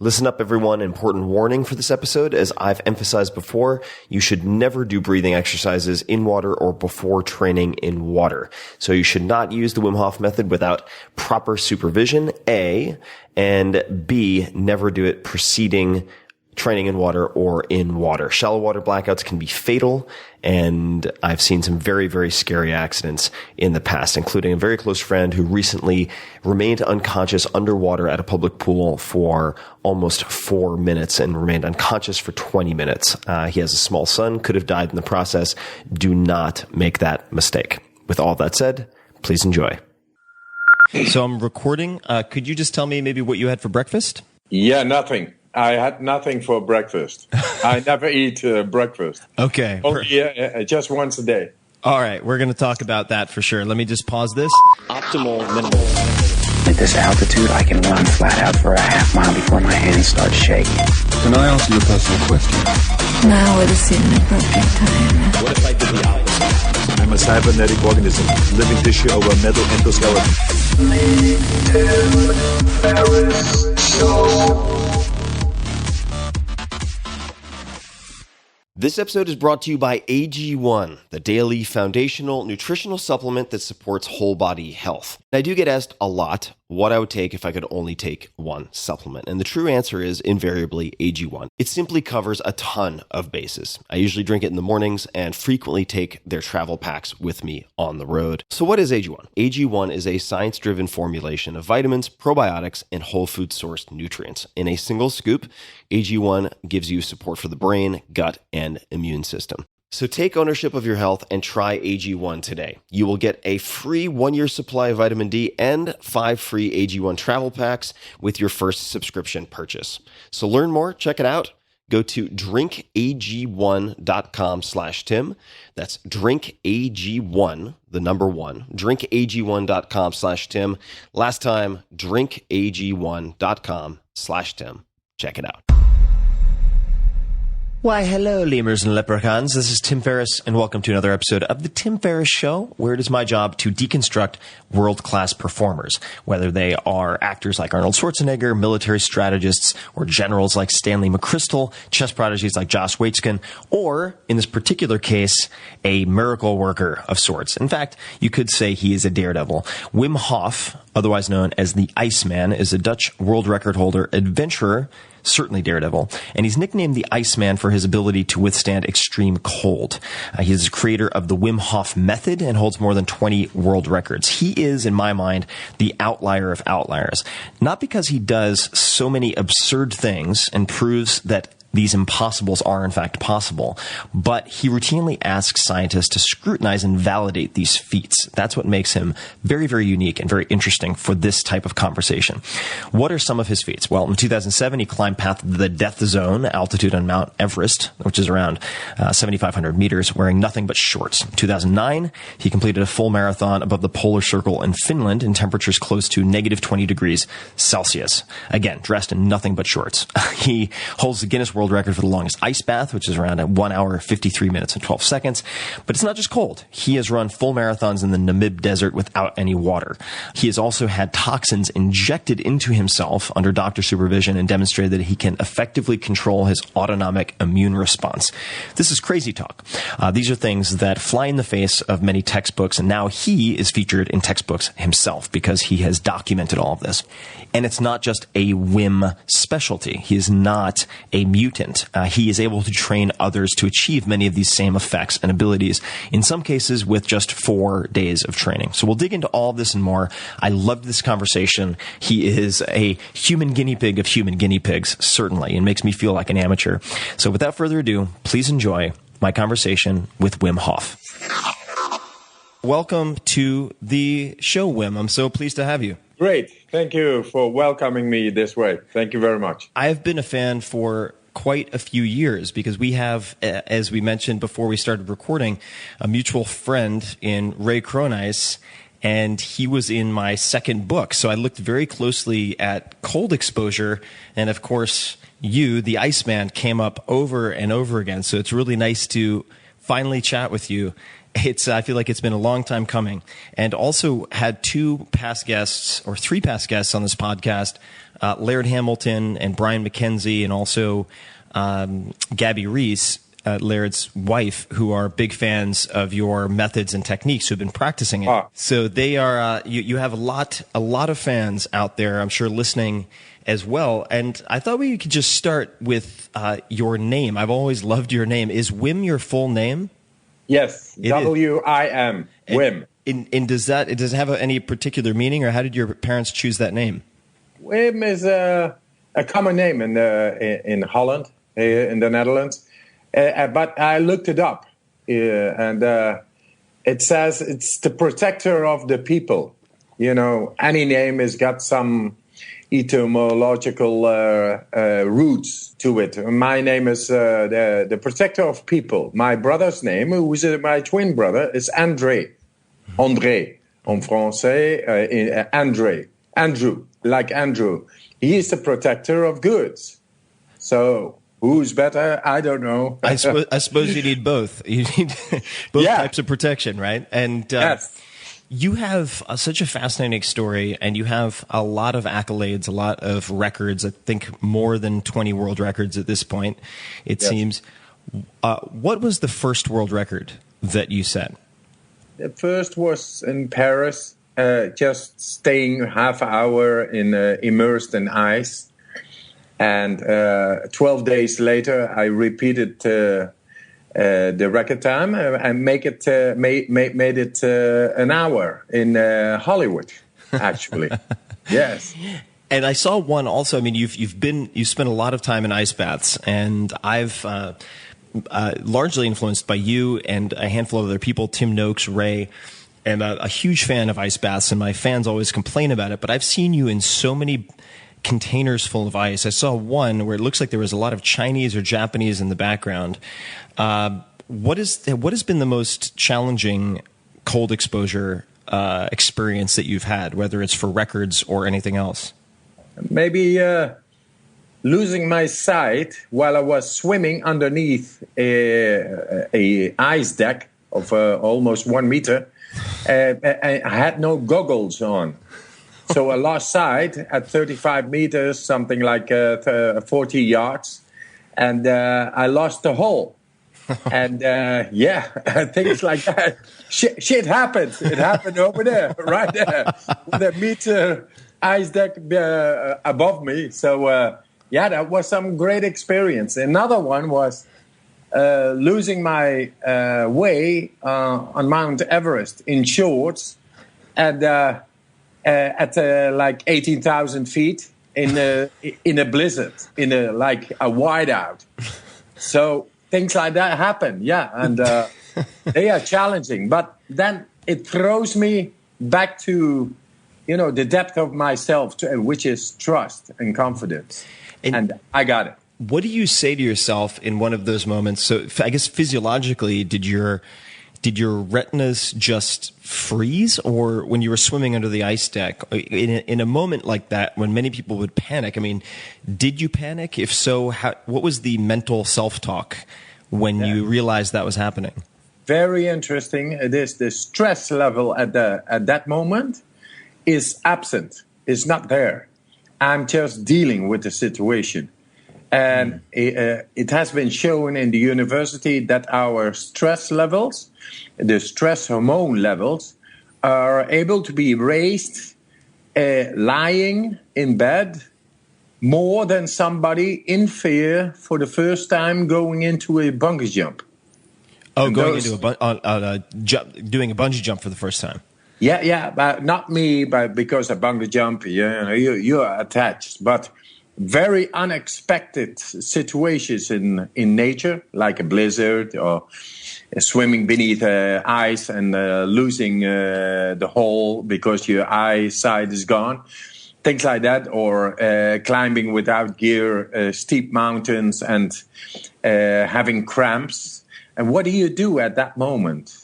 Listen up, everyone. Important warning for this episode. As I've emphasized before, you should never do breathing exercises in water or before training in water. So you should not use the Wim Hof method without proper supervision, A, and B, never do it preceding training in water or in water. Shallow water blackouts can be fatal, and I've seen some very, very scary accidents in the past, including a very close friend who recently remained unconscious underwater at a public pool for almost 4 minutes and remained unconscious for 20 minutes. He has a small son, could have died in the process. Do not make that mistake. With all that said, please enjoy. So I'm recording. Could you just tell me maybe what you had for breakfast? Yeah, nothing. I had nothing for breakfast. I never eat breakfast. Okay. Only just once a day. All right. We're going to talk about that for sure. Let me just pause this. Optimal minimal. At this altitude, I can run flat out for a half mile before my hands start shaking. Can I ask you a personal question? Now would seem an appropriate time. What if I did the opposite? I'm a cybernetic organism, living tissue over a metal endoskeleton. This episode is brought to you by AG1, the daily foundational nutritional supplement that supports whole body health. And I do get asked a lot what I would take if I could only take one supplement. And the true answer is invariably AG1. It simply covers a ton of bases. I usually drink it in the mornings and frequently take their travel packs with me on the road. So what is AG1? AG1 is a science-driven formulation of vitamins, probiotics, and whole food sourced nutrients. In a single scoop, AG1 gives you support for the brain, gut, and immune system. So take ownership of your health and try AG1 today. You will get a free 1-year supply of vitamin D and 5 free AG1 travel packs with your first subscription purchase. So learn more, check it out. Go to drinkag1.com/Tim. That's drinkag1, the number 1, drinkag1.com/Tim. Last time, drinkag1.com/Tim. Check it out. Why, hello, lemurs and leprechauns. This is Tim Ferriss, and welcome to another episode of The Tim Ferriss Show, where it is my job to deconstruct world-class performers, whether they are actors like Arnold Schwarzenegger, military strategists, or generals like Stanley McChrystal, chess prodigies like Josh Waitzkin, or, in this particular case, a miracle worker of sorts. In fact, you could say he is a daredevil. Wim Hof, otherwise known as the Iceman, is a Dutch world record holder, adventurer, certainly daredevil, and he's nicknamed the Iceman for his ability to withstand extreme cold. He is the creator of the Wim Hof method and holds more than 20 world records. He is, in my mind, the outlier of outliers. Not because he does so many absurd things and proves that these impossibles are in fact possible, but he routinely asks scientists to scrutinize and validate these feats. That's what makes him very, very unique and very interesting for this type of conversation. What are some of his feats? Well, in 2007, he climbed past the death zone altitude on Mount Everest, which is around 7,500 meters, wearing nothing but shorts. In 2009, he completed a full marathon above the polar circle in Finland in temperatures close to negative 20 degrees Celsius. Again, dressed in nothing but shorts. He holds the Guinness World Record for the longest ice bath, which is around 1 hour, 53 minutes, and 12 seconds. But it's not just cold. He has run full marathons in the Namib Desert without any water. He has also had toxins injected into himself under doctor supervision and demonstrated that he can effectively control his autonomic immune response. This is crazy talk. These are things that fly in the face of many textbooks, and now he is featured in textbooks himself because he has documented all of this. And it's not just a Wim specialty. He is not a mutant. He is able to train others to achieve many of these same effects and abilities, in some cases with just 4 days of training. So we'll dig into all of this and more. I loved this conversation. He is a human guinea pig of human guinea pigs, certainly, and makes me feel like an amateur. So without further ado, please enjoy my conversation with Wim Hof. Welcome to the show, Wim. I'm so pleased to have you. Great. Thank you for welcoming me this way. Thank you very much. I've been a fan for quite a few years because we have, as we mentioned before we started recording, a mutual friend in Ray Cronise, and he was in my second book. So I looked very closely at cold exposure, and of course, you, the Iceman, came up over and over again. So it's really nice to finally chat with you. I feel like it's been a long time coming, and also had 2 past guests or 3 past guests on this podcast Laird Hamilton and Brian McKenzie, and also Gabby Reese, Laird's wife, who are big fans of your methods and techniques, who've been practicing it. So they are. You have a lot of fans out there, I'm sure, listening as well. And I thought we could just start with your name. I've always loved your name. Is Wim your full name? Yes, W-I-M, Wim. And does it have any particular meaning, or how did your parents choose that name? Wim is a common name in Holland, in the Netherlands. But I looked it up, and it says it's the protector of the people. You know, any name has got some etymological roots to it. My name is the protector of people. My brother's name, who is my twin brother, is André. André, en français, Andrew, like Andrew. He is the protector of goods. So who's better? I don't know. I suppose you need both. You need both types of protection, right? And yes. You have such a fascinating story, and you have a lot of accolades, a lot of records. I think more than 20 world records at this point, it seems. What was the first world record that you set? The first was in Paris, just staying half hour immersed in ice. And 12 days later, I repeated the record time and made it an hour in Hollywood, actually. Yes. And I saw one also. I mean, you spent a lot of time in ice baths, and I've largely influenced by you and a handful of other people. Tim Noakes, Ray. I'm a huge fan of ice baths, and my fans always complain about it. But I've seen you in so many containers full of ice. I saw one where it looks like there was a lot of Chinese or Japanese in the background. What has been the most challenging cold exposure experience that you've had, whether it's for records or anything else? Maybe losing my sight while I was swimming underneath a ice deck of almost 1 meter. I had no goggles on. So I lost sight at 35 meters, something like 40 yards. And I lost the hole. And things like that. Shit happened. It happened over there, right there, with a meter ice deck above me. So, that was some great experience. Another one was losing my way on Mount Everest in shorts and at like 18,000 feet in a blizzard, in a whiteout. So things like that happen, and they are challenging. But then it throws me back to, the depth of myself, which is trust and confidence. And I got it. What do you say to yourself in one of those moments? So I guess physiologically, did your retinas just freeze, or when you were swimming under the ice deck in a moment like that when many people would panic? I mean, did you panic? If so, what was the mental self-talk when you realized that was happening? Very interesting. It is the stress level at that moment is absent. It's not there. I'm just dealing with the situation. And it has been shown in the university that our stress levels, the stress hormone levels, are able to be raised lying in bed more than somebody in fear for the first time going into a bungee jump. Oh, and going into doing a bungee jump for the first time. Yeah, but not me, but because a bungee jump, you're attached. But very unexpected situations in nature, like a blizzard or swimming beneath ice and losing the hole because your eyesight is gone. Things like that, or climbing without gear, steep mountains and having cramps. And what do you do at that moment?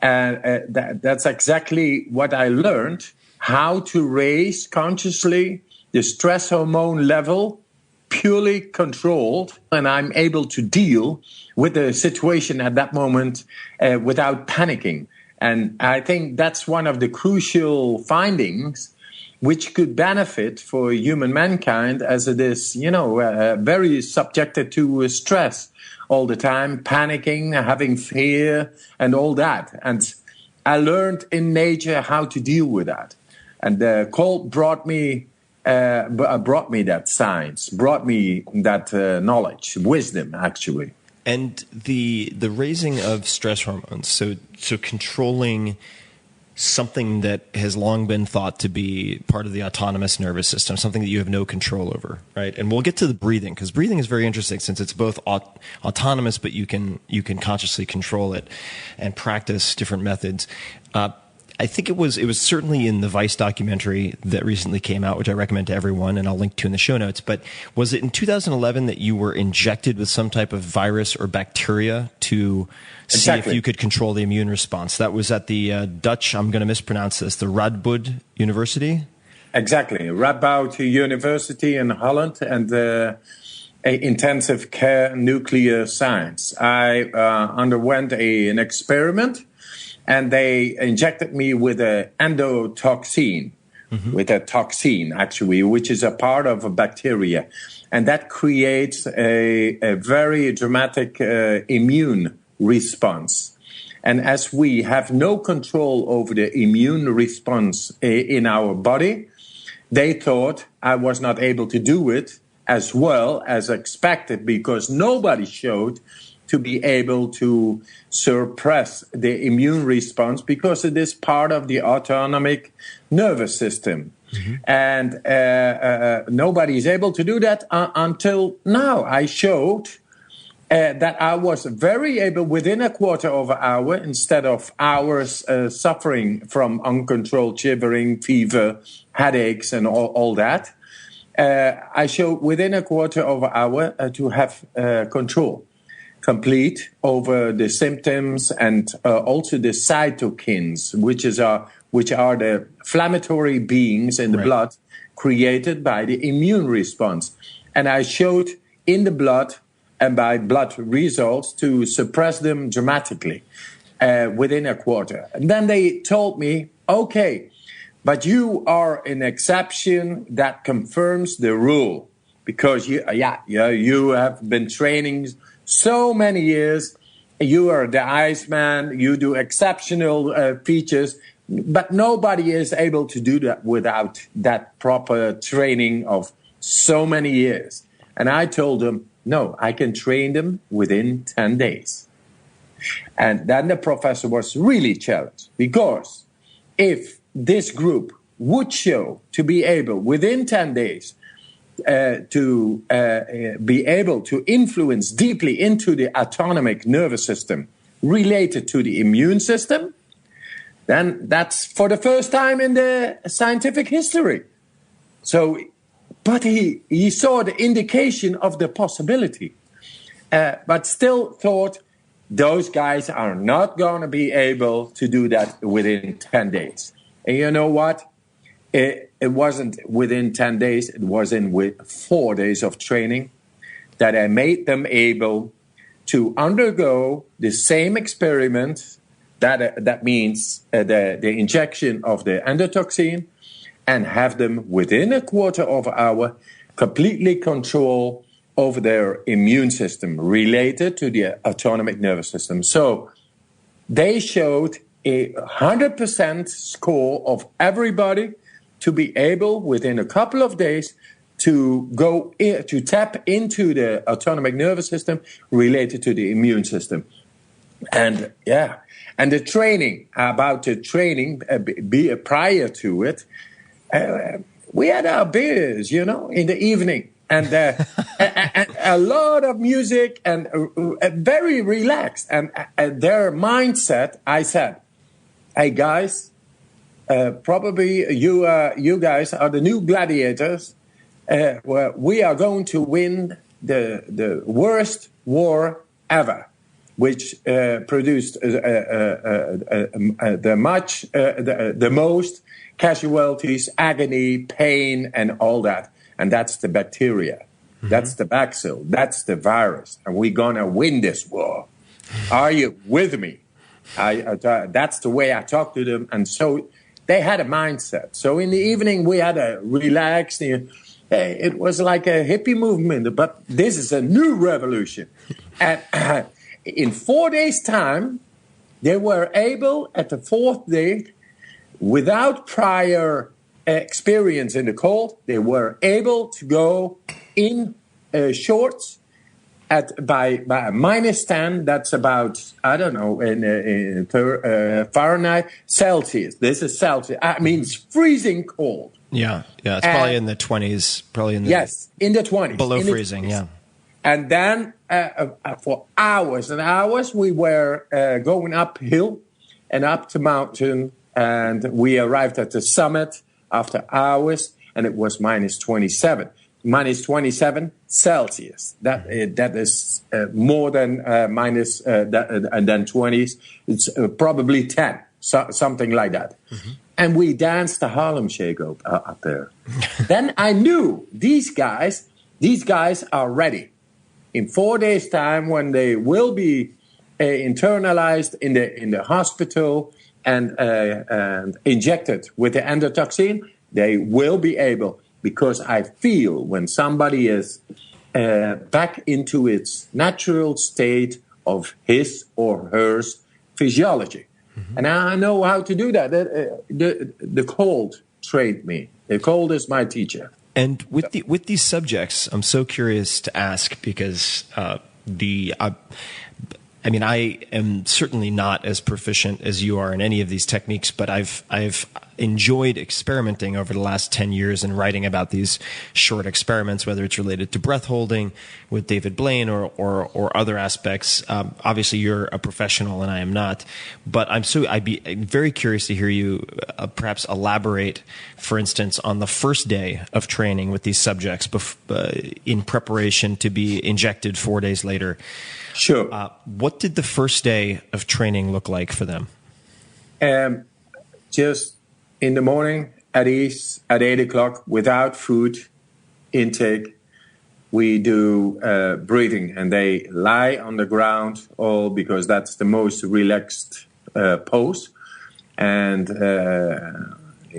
And that's exactly what I learned, how to raise consciously the stress hormone level, purely controlled, and I'm able to deal with the situation at that moment without panicking. And I think that's one of the crucial findings which could benefit for human mankind, as it is, very subjected to stress all the time, panicking, having fear, and all that. And I learned in nature how to deal with that. And Colt brought me that science, brought me that knowledge, wisdom, actually. And the raising of stress hormones, so controlling something that has long been thought to be part of the autonomous nervous system, something that you have no control over, right? And we'll get to the breathing, because breathing is very interesting since it's both autonomous, but you can consciously control it and practice different methods. I think it was certainly in the Vice documentary that recently came out, which I recommend to everyone, and I'll link to in the show notes. But was it in 2011 that you were injected with some type of virus or bacteria to see if you could control the immune response? That was at the Dutch, I'm going to mispronounce this, the Radboud University? Exactly. Radboud University in Holland, and intensive care nuclear science. I underwent an experiment. And they injected me with an endotoxin, with a toxin, actually, which is a part of a bacteria. And that creates a very dramatic immune response. And as we have no control over the immune response in our body, they thought I was not able to do it as well as expected, because nobody showed to be able to suppress the immune response, because it is part of the autonomic nervous system. And nobody is able to do that until now. I showed that I was very able, within a quarter of an hour, instead of hours suffering from uncontrolled shivering, fever, headaches, and all that. I showed within a quarter of an hour to have complete over the symptoms, and also the cytokines, which are the inflammatory beings in the blood created by the immune response. And I showed in the blood and by blood results to suppress them dramatically within a quarter. And then they told me, okay, but you are an exception that confirms the rule, because you have been training so many years. You are the Iceman. You do exceptional features, but nobody is able to do that without that proper training of so many years. And I told them, no, I can train them within 10 days. And then the professor was really challenged, because if this group would show to be able within 10 days to be able to influence deeply into the autonomic nervous system related to the immune system, then that's for the first time in the scientific history. So, but he saw the indication of the possibility, but still thought those guys are not going to be able to do that within 10 days. And you know what? It wasn't within 10 days. It was in 4 days of training that I made them able to undergo the same experiment. That means the injection of the endotoxin, and have them within a quarter of an hour completely control over their immune system related to the autonomic nervous system. So they showed a 100% score of everybody to be able within a couple of days to go to tap into the autonomic nervous system related to the immune system. And and the training, prior to it, we had our beers, in the evening, and a lot of music, and very relaxed. And their mindset, I said, hey guys, probably you guys are the new gladiators. We are going to win the worst war ever, which produced the most casualties, agony, pain, and all that. And that's the bacteria. Mm-hmm. That's the bacille. That's the virus. And we're going to win this war. Are you with me? That's the way I talk to them. And so they had a mindset. So in the evening, we had a relaxed, it was like a hippie movement, but this is a new revolution. And in 4 days' time, they were able, at the fourth day, without prior experience in the cold, they were able to go in shorts by -10. That's about, I don't know, in Fahrenheit, Celsius. This is Celsius. I mean, it's freezing cold. Yeah. It's probably in the 20s. Probably in the in the 20s, below freezing. Yeah. And then for hours and hours, we were going uphill and up the mountain, and we arrived at the summit after hours, and it was -27. -27 Celsius. That is more than minus and then 20s. It's probably 10, something like that. Mm-hmm. And we danced the Harlem Shake up there. Then I knew these guys are ready. In 4 days' time, when they will be internalized in the hospital and injected with the endotoxin, they will be able. Because I feel when somebody is back into its natural state of his or her physiology. Mm-hmm. And I know how to do that. The cold trained me. The cold is my teacher. And with these subjects, I'm so curious to ask because I am certainly not as proficient as you are in any of these techniques, but I've enjoyed experimenting over the last 10 years and writing about these short experiments, whether it's related to breath holding with David Blaine or other aspects. Obviously, you're a professional and I am not, but I'd be very curious to hear you perhaps elaborate, for instance, on the first day of training with these subjects in preparation to be injected 4 days later. Sure. What did the first day of training look like for them? Just in the morning at 8 o'clock, without food intake, we do breathing, and they lie on the ground, all because that's the most relaxed pose. And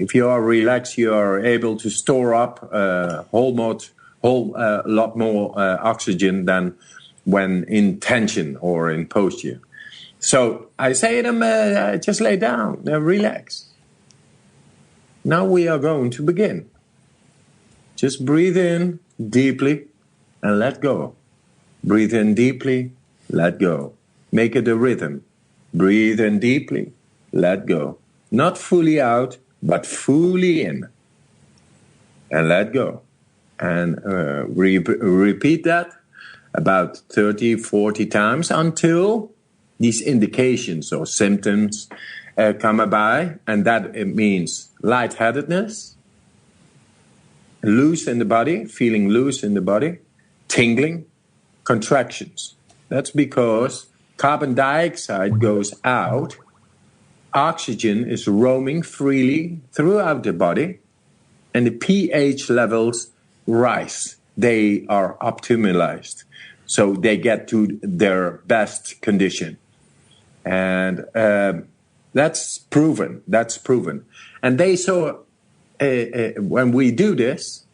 if you are relaxed, you are able to store up a whole lot more oxygen than when in tension or in posture. So I say to them, just lay down, relax. Now we are going to begin. Just breathe in deeply and let go. Breathe in deeply, let go. Make it a rhythm. Breathe in deeply, let go. Not fully out, but fully in. And let go. And repeat that about 30, 40 times until these indications or symptoms come by, and that it means lightheadedness, loose in the body, feeling loose in the body, tingling, contractions. That's because carbon dioxide goes out, oxygen is roaming freely throughout the body, and the pH levels rise. They are optimized. So they get to their best condition. And that's proven. And they saw, when we do this,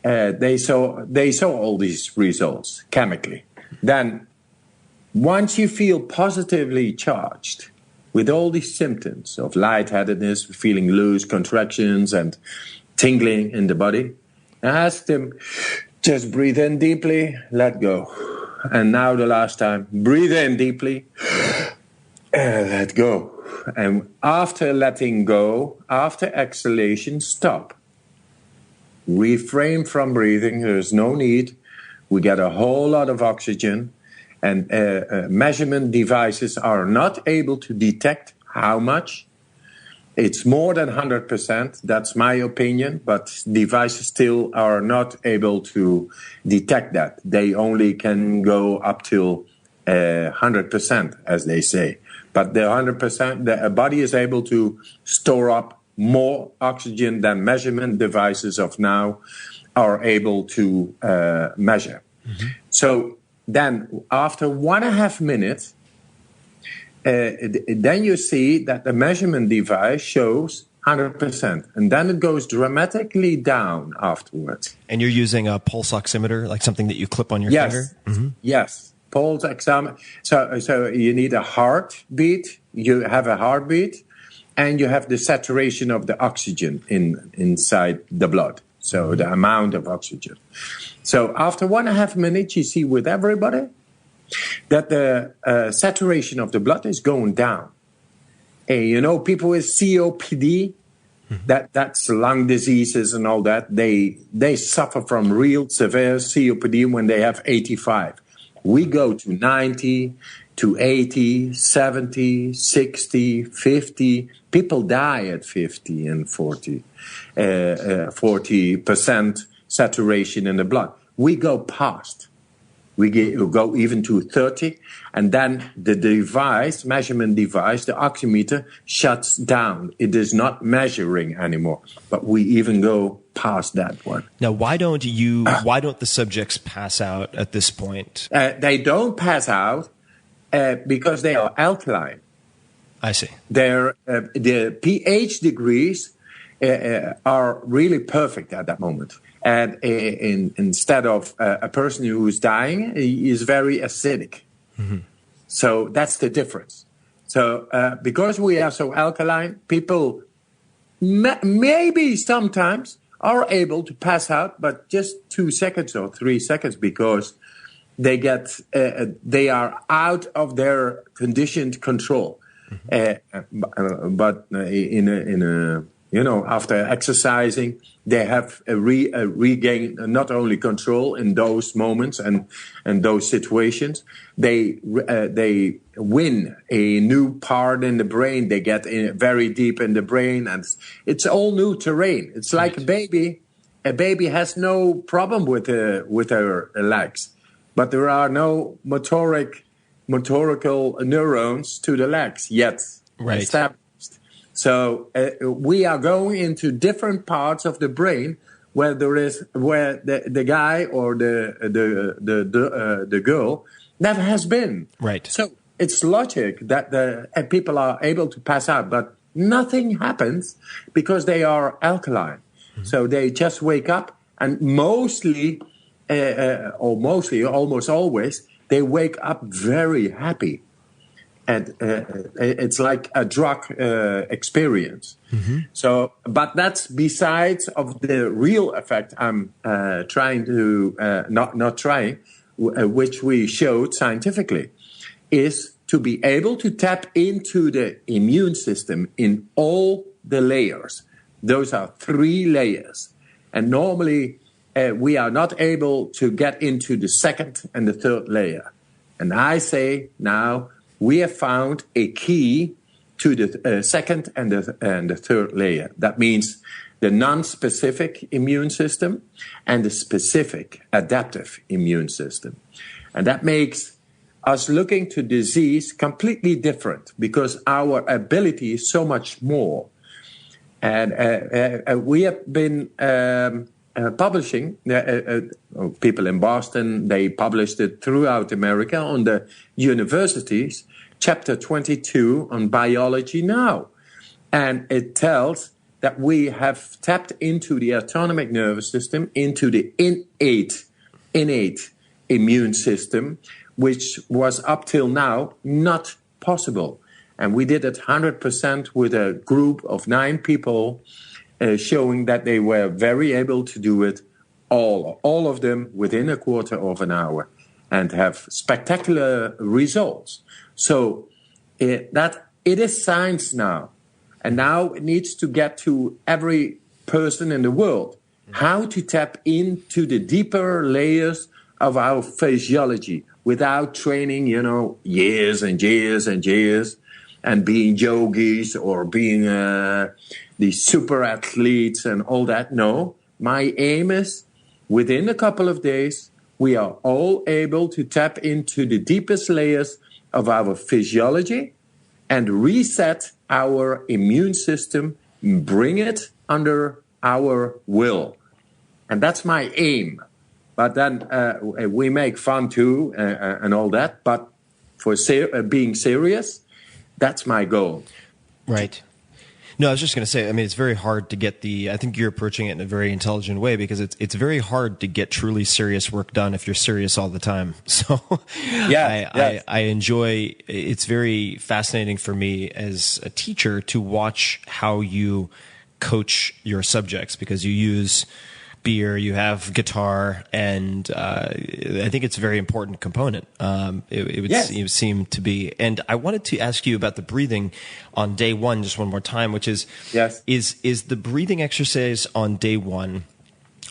they saw all these results chemically. Then once you feel positively charged with all these symptoms of lightheadedness, feeling loose, contractions, and tingling in the body, ask them, just breathe in deeply, let go. And now the last time, breathe in deeply, let go. And after letting go, after exhalation, stop. Refrain from breathing, there's no need. We get a whole lot of oxygen, and measurement devices are not able to detect how much. It's more than 100%, that's my opinion, but devices still are not able to detect that. They only can go up till 100%, as they say. But the 100%, the body is able to store up more oxygen than measurement devices of now are able to measure. Mm-hmm. So then after 1.5 minutes, then you see that the measurement device shows 100%. And then it goes dramatically down afterwards. And you're using a pulse oximeter, like something that you clip on your finger? Mm-hmm. Yes. Pulse exam. So you need a heartbeat. You have a heartbeat, and you have the saturation of the oxygen inside the blood. So the amount of oxygen. So after 1.5 minutes, you see with everybody that the saturation of the blood is going down. People with COPD, that's lung diseases and all that, they suffer from real severe COPD when they have 85. We go to 90, to 80, 70, 60, 50. People die at 50 and 40% saturation in the blood. We go past. We go even to 30, and then the measurement device, the oximeter, shuts down. It is not measuring anymore, but we even go past that one. Now, why don't the subjects pass out at this point? They don't pass out because they are alkaline. I see. The pH degrees are really perfect at that moment. And instead of a person who is dying, he is very acidic. Mm-hmm. So that's the difference. So because we are so alkaline, people maybe sometimes are able to pass out, but just 2 seconds or 3 seconds because they are out of their conditioned control. Mm-hmm. But after exercising, they have regain not only control in those moments and those situations. They win a new part in the brain. They get very deep in the brain, and it's all new terrain. It's like a baby. A baby has no problem with her legs, but there are no motorical neurons to the legs yet established. So we are going into different parts of the brain where the guy or the girl never has been. Right. So it's logic that people are able to pass out, but nothing happens because they are alkaline. Mm-hmm. So they just wake up, and almost always, they wake up very happy. And it's like a drug experience. Mm-hmm. So, but that's besides of the real effect I'm trying to, which we showed scientifically, is to be able to tap into the immune system in all the layers. Those are 3 layers. And normally we are not able to get into the second and the third layer. And I say now, we have found a key to the second and the third layer. That means the non-specific immune system and the specific adaptive immune system. And that makes us looking to disease completely different because our ability is so much more. And we have been publishing, people in Boston, they published it throughout America on the universities, chapter 22 on biology now. And it tells that we have tapped into the autonomic nervous system, into the innate immune system, which was up till now not possible. And we did it 100% with a group of 9 people, showing that they were very able to do it, all of them within a quarter of an hour, and have spectacular results. So it is science now, and now it needs to get to every person in the world how to tap into the deeper layers of our physiology without training, years and years and years, and being yogis or being these super athletes and all that. No, my aim is within a couple of days, we are all able to tap into the deepest layers of our physiology and reset our immune system, bring it under our will. And that's my aim. But then we make fun too and all that. But for being serious, that's my goal. Right. No, I was just going to say, I mean, it's very hard to get I think you're approaching it in a very intelligent way, because it's very hard to get truly serious work done if you're serious all the time. So I enjoy, it's very fascinating for me as a teacher to watch how you coach your subjects, because you use beer, you have guitar, and I think it's a very important component. It would seem to be. And I wanted to ask you about the breathing on day one, just one more time, which is, is the breathing exercise on day one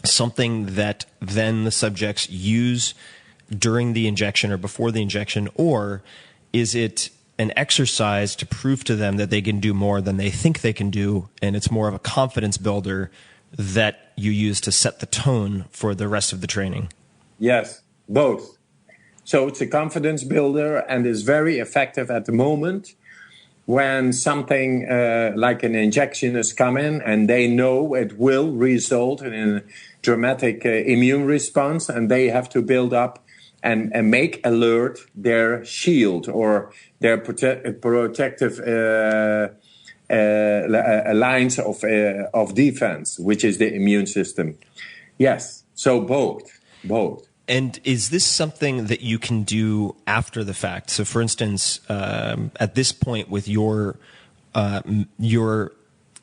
something that then the subjects use during the injection or before the injection, or is it an exercise to prove to them that they can do more than they think they can do, and it's more of a confidence builder that you use to set the tone for the rest of the training? Yes, both. So it's a confidence builder and is very effective at the moment when something like an injection is coming and they know it will result in a dramatic immune response, and they have to build up and make alert their shield or their protective lines of defense, which is the immune system. Yes, so both. And is this something that you can do after the fact? So, for instance, at this point with your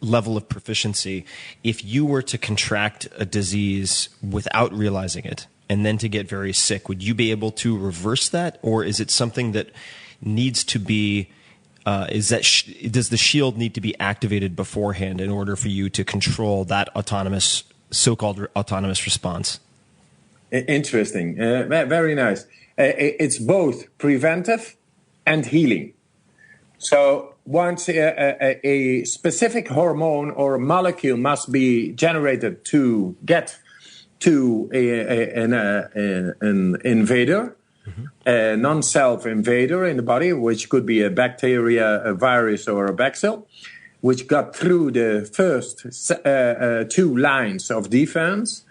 level of proficiency, if you were to contract a disease without realizing it and then to get very sick, would you be able to reverse that, or is it something that needs to be? Does the shield need to be activated beforehand in order for you to control that so-called autonomous response? Interesting. Very nice. It's both preventive and healing. So once a specific hormone or molecule must be generated to get to an invader, a non-self invader in the body, which could be a bacteria, a virus, or a bacille, which got through the first two lines of defense,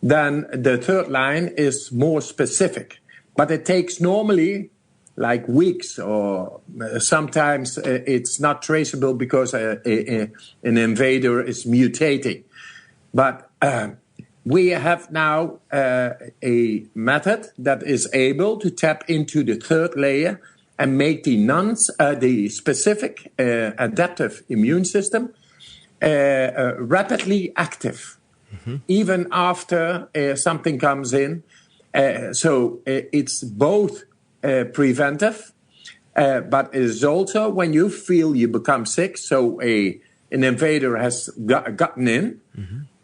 then the third line is more specific. But it takes normally like weeks, or sometimes it's not traceable because an invader is mutating. But we have now a method that is able to tap into the third layer and make the specific adaptive immune system rapidly active, even after something comes in. So it's both preventive, but it is also when you feel you become sick, so an invader has gotten in,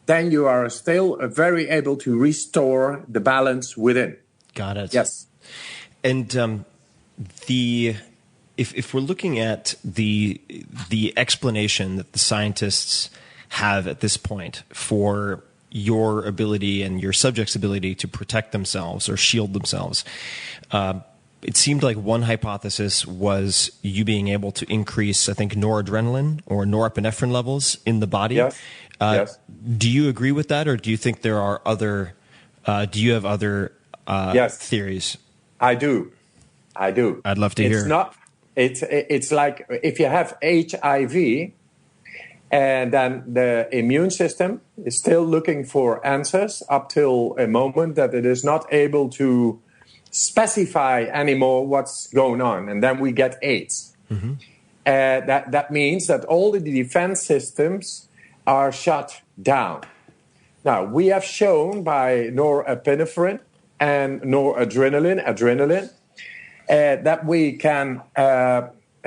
then you are still very able to restore the balance within. Got it. Yes. And if we're looking at the explanation that the scientists have at this point for your ability and your subject's ability to protect themselves or shield themselves, it seemed like one hypothesis was you being able to increase, I think, noradrenaline or norepinephrine levels in the body. Yes. Yes. Do you agree with that, or do you think there are other? Do you have other theories? I do. I'd love to hear. It's like if you have HIV, and then the immune system is still looking for answers up till a moment that it is not able to specify anymore what's going on, and then we get AIDS. That means that all the defense systems are shut down. Now, we have shown by norepinephrine and adrenaline, that we can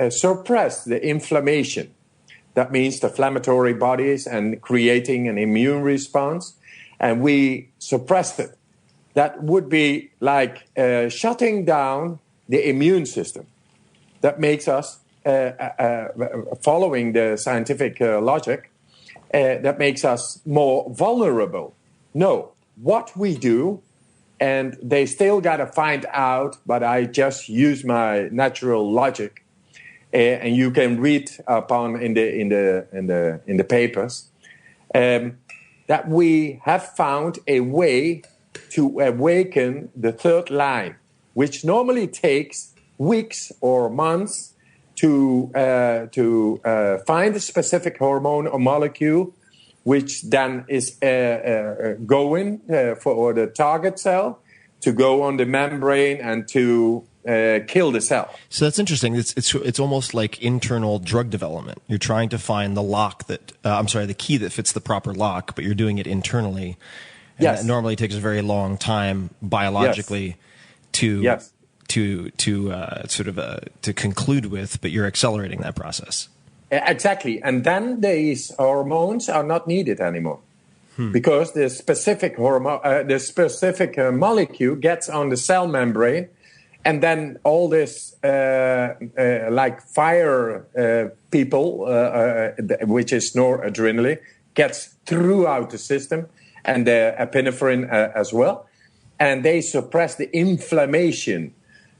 suppress the inflammation. That means the inflammatory bodies and creating an immune response, and we suppressed it. That would be like shutting down the immune system. That makes us, following the scientific logic, that makes us more vulnerable. No, what we do, and they still got to find out, but I just use my natural logic, and you can read upon in the papers, that we have found a way to awaken the third line, which normally takes weeks or months to find a specific hormone or molecule, which then is going for the target cell to go on the membrane and to kill the cell. So that's interesting. It's almost like internal drug development. You're trying to find the lock that the key that fits the proper lock, but you're doing it internally. And yes. That normally takes a very long time biologically to conclude with, but you're accelerating that process. Exactly, and then these hormones are not needed anymore because the specific hormone, molecule gets on the cell membrane, and then all this like fire people, which is noradrenaline, gets throughout the system, and the epinephrine as well, and they suppress the inflammation,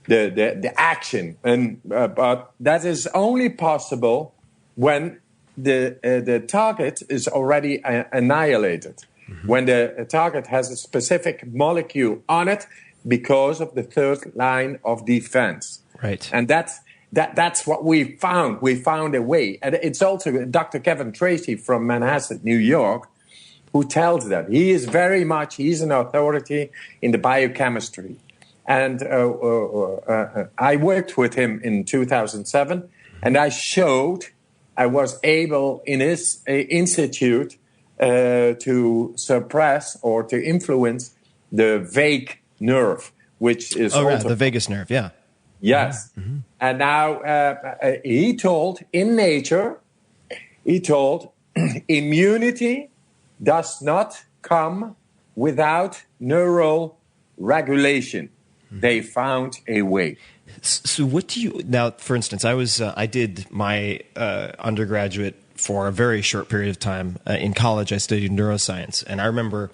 the action, and but that is only possible when the target is already annihilated, when the target has a specific molecule on it because of the third line of defense. Right. And that's what we found. We found a way. And it's also Dr. Kevin Tracy from Manhasset, New York, who tells that. He's an authority in the biochemistry. And I worked with him in 2007, and I was able in his institute to suppress or to influence the vague nerve, which is the vagus nerve, yeah. Yes. Mm-hmm. And now he told immunity does not come without neural regulation. They found a way. So what do you now? For instance, I did my undergraduate for a very short period of time in college. I studied neuroscience, and I remember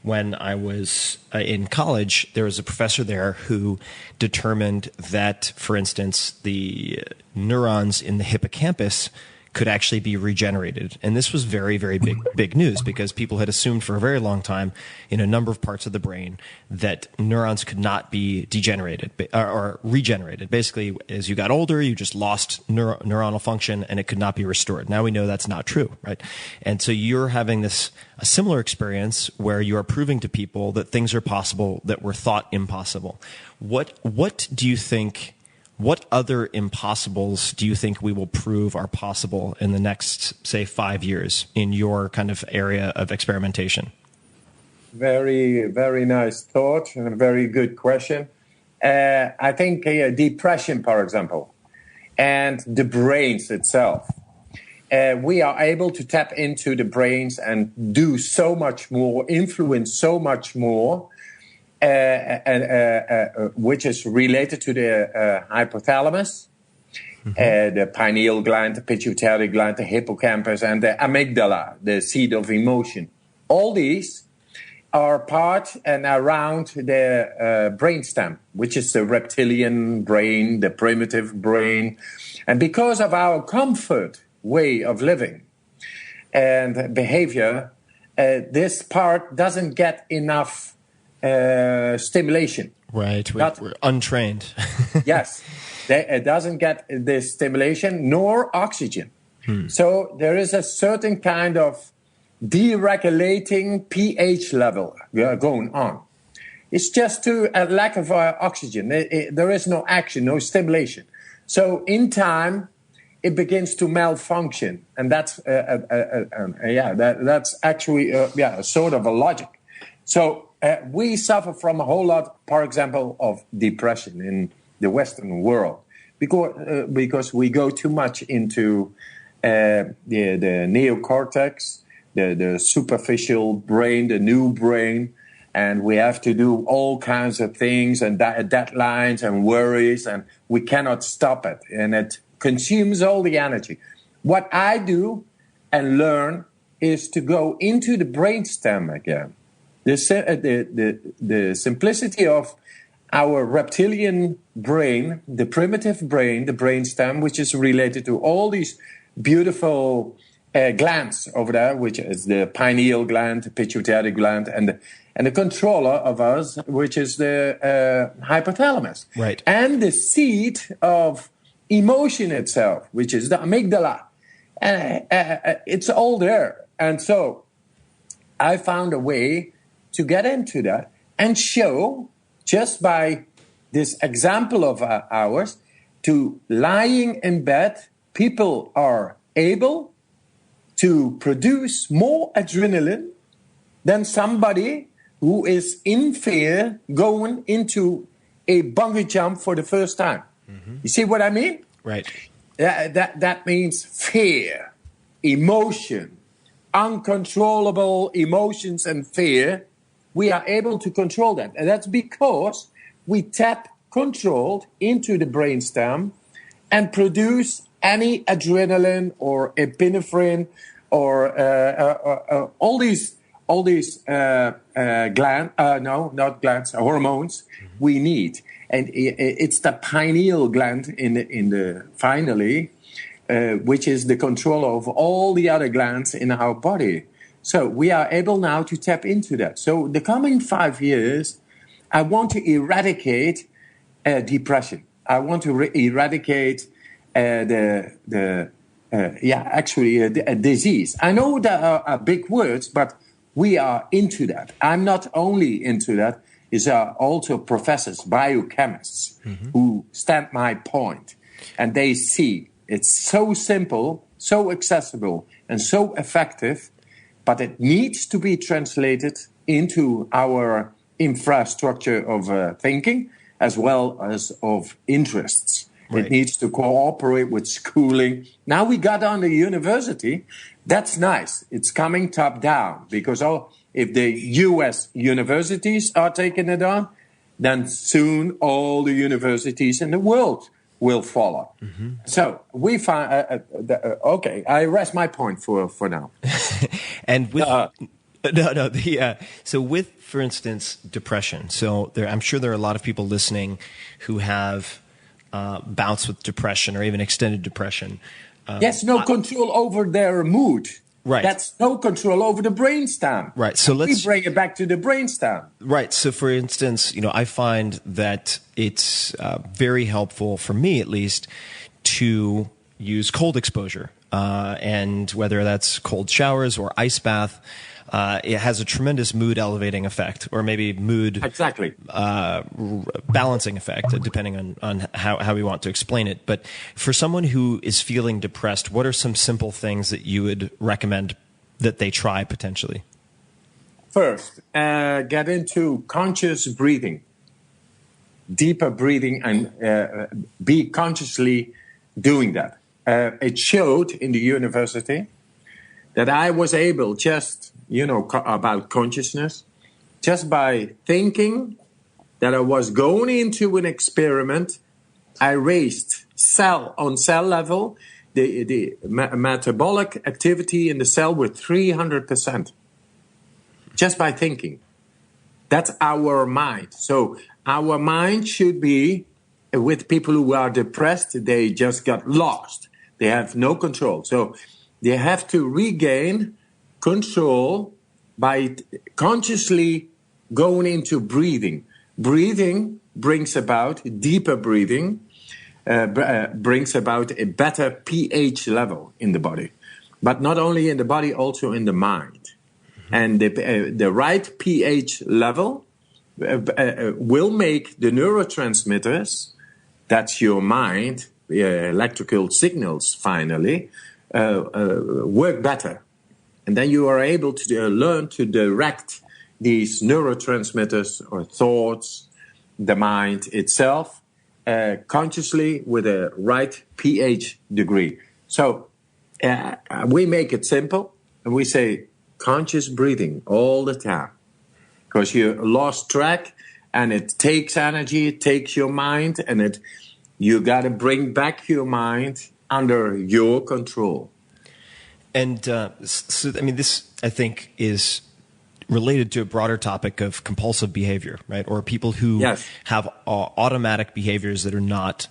when I was in college, there was a professor there who determined that, for instance, the neurons in the hippocampus could actually be regenerated. And this was very, very big news, because people had assumed for a very long time in a number of parts of the brain that neurons could not be degenerated or regenerated. Basically, as you got older, you just lost neuronal function and it could not be restored. Now we know that's not true, right? And so you're having a similar experience where you are proving to people that things are possible that were thought impossible. What do you think? What other impossibles do you think we will prove are possible in the next, say, 5 years in your kind of area of experimentation? Very, very nice thought and a very good question. I think depression, for example, and the brains itself. We are able to tap into the brains and do so much more, influence so much more, which is related to the hypothalamus, the pineal gland, the pituitary gland, the hippocampus, and the amygdala, the seat of emotion. All these are part and around the brainstem, which is the reptilian brain, the primitive brain. And because of our comfort way of living and behavior, this part doesn't get enough stimulation. Right, we're untrained. Yes, it doesn't get the stimulation nor oxygen. So there is a certain kind of deregulating pH level going on. It's just a lack of oxygen. There is no action, no stimulation. So in time, it begins to malfunction, and that's that's actually sort of a logic. So we suffer from a whole lot, for example, of depression in the Western world because we go too much into the neocortex, the superficial brain, the new brain, and we have to do all kinds of things and deadlines and worries, and we cannot stop it, and it consumes all the energy. What I do and learn is to go into the brainstem again. The simplicity of our reptilian brain, the primitive brain, the brainstem, which is related to all these beautiful glands over there, which is the pineal gland, the pituitary gland, and the controller of us, which is the hypothalamus. Right. And the seat of emotion itself, which is the amygdala. It's all there. And so I found a way to get into that and show, just by this example of ours, to lying in bed, people are able to produce more adrenaline than somebody who is in fear going into a bungee jump for the first time. Mm-hmm. You see what I mean? Right. That means fear, emotion, uncontrollable emotions and fear. We are able to control that. And that's because we tap controlled into the brainstem and produce any adrenaline or epinephrine or all these hormones we need. And it's the pineal gland in the finally, which is the control of all the other glands in our body. So we are able now to tap into that. So the coming 5 years, I want to eradicate depression. I want to eradicate a disease. I know that are big words, but we are into that. I'm not only into that. Is also professors, biochemists, who stand my point. And they see it's so simple, so accessible, and so effective, but it needs to be translated into our infrastructure of thinking as well as of interests. Right. It needs to cooperate with schooling. Now we got on the university. That's nice. It's coming top down because if the U.S. universities are taking it on, then soon all the universities in the world will follow. Mm-hmm. So we find, okay, I rest my point for now. And with, so with, for instance, depression. So I'm sure there are a lot of people listening who have bouts with depression or even extended depression. Yes, no control over their mood. Right. That's no control over the brainstem. Right. So we bring it back to the brainstem. Right. So for instance, I find that it's very helpful for me, at least, to use cold exposure. And whether that's cold showers or ice bath, it has a tremendous mood elevating effect, or maybe mood balancing effect, depending on how we want to explain it. But for someone who is feeling depressed, what are some simple things that you would recommend that they try potentially? First, get into conscious breathing, deeper breathing, and be consciously doing that. It showed in the university that I was able about consciousness, just by thinking that I was going into an experiment. I raised cell level, the metabolic activity in the cell with 300%, just by thinking. That's our mind. So our mind should be with people who are depressed. They just got lost. They have no control. So they have to regain control by consciously going into breathing. Breathing brings about deeper breathing, brings about a better pH level in the body, but not only in the body, also in the mind. Mm-hmm. And the right pH level will make the neurotransmitters, that's your mind, electrical signals finally, work better. And then you are able to learn to direct these neurotransmitters or thoughts, the mind itself, consciously with a right pH degree. So we make it simple and we say conscious breathing all the time, because you lost track and it takes energy, it takes your mind, and you got to bring back your mind under your control. And so, I mean, this, I think, is related to a broader topic of compulsive behavior, right? Or people who have automatic behaviors that are not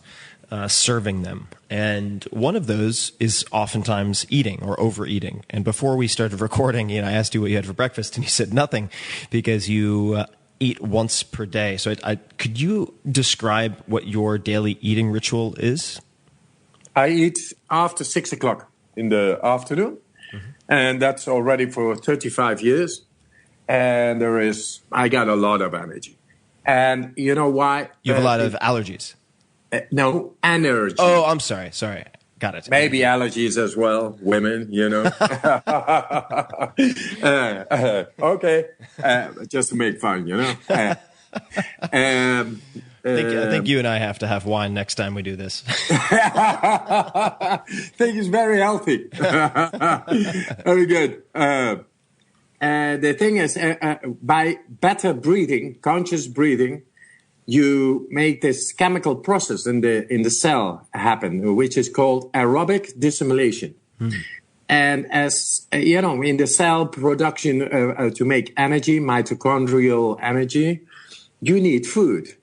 serving them. And one of those is oftentimes eating or overeating. And before we started recording, I asked you what you had for breakfast, and you said nothing because you eat once per day. So could you describe what your daily eating ritual is? I eat after 6 o'clock in the afternoon, and that's already for 35 years. And I got a lot of energy. And you know why? You have a lot of allergies. No, energy. Oh, I'm sorry. Got it. Maybe allergies as well, women, okay, just to make fun, I think you and I have to have wine next time we do this. I think it's very healthy. Very good. The thing is, by better breathing, conscious breathing, you make this chemical process in the cell happen, which is called aerobic dissimulation. And as in the cell production to make energy, mitochondrial energy, you need food.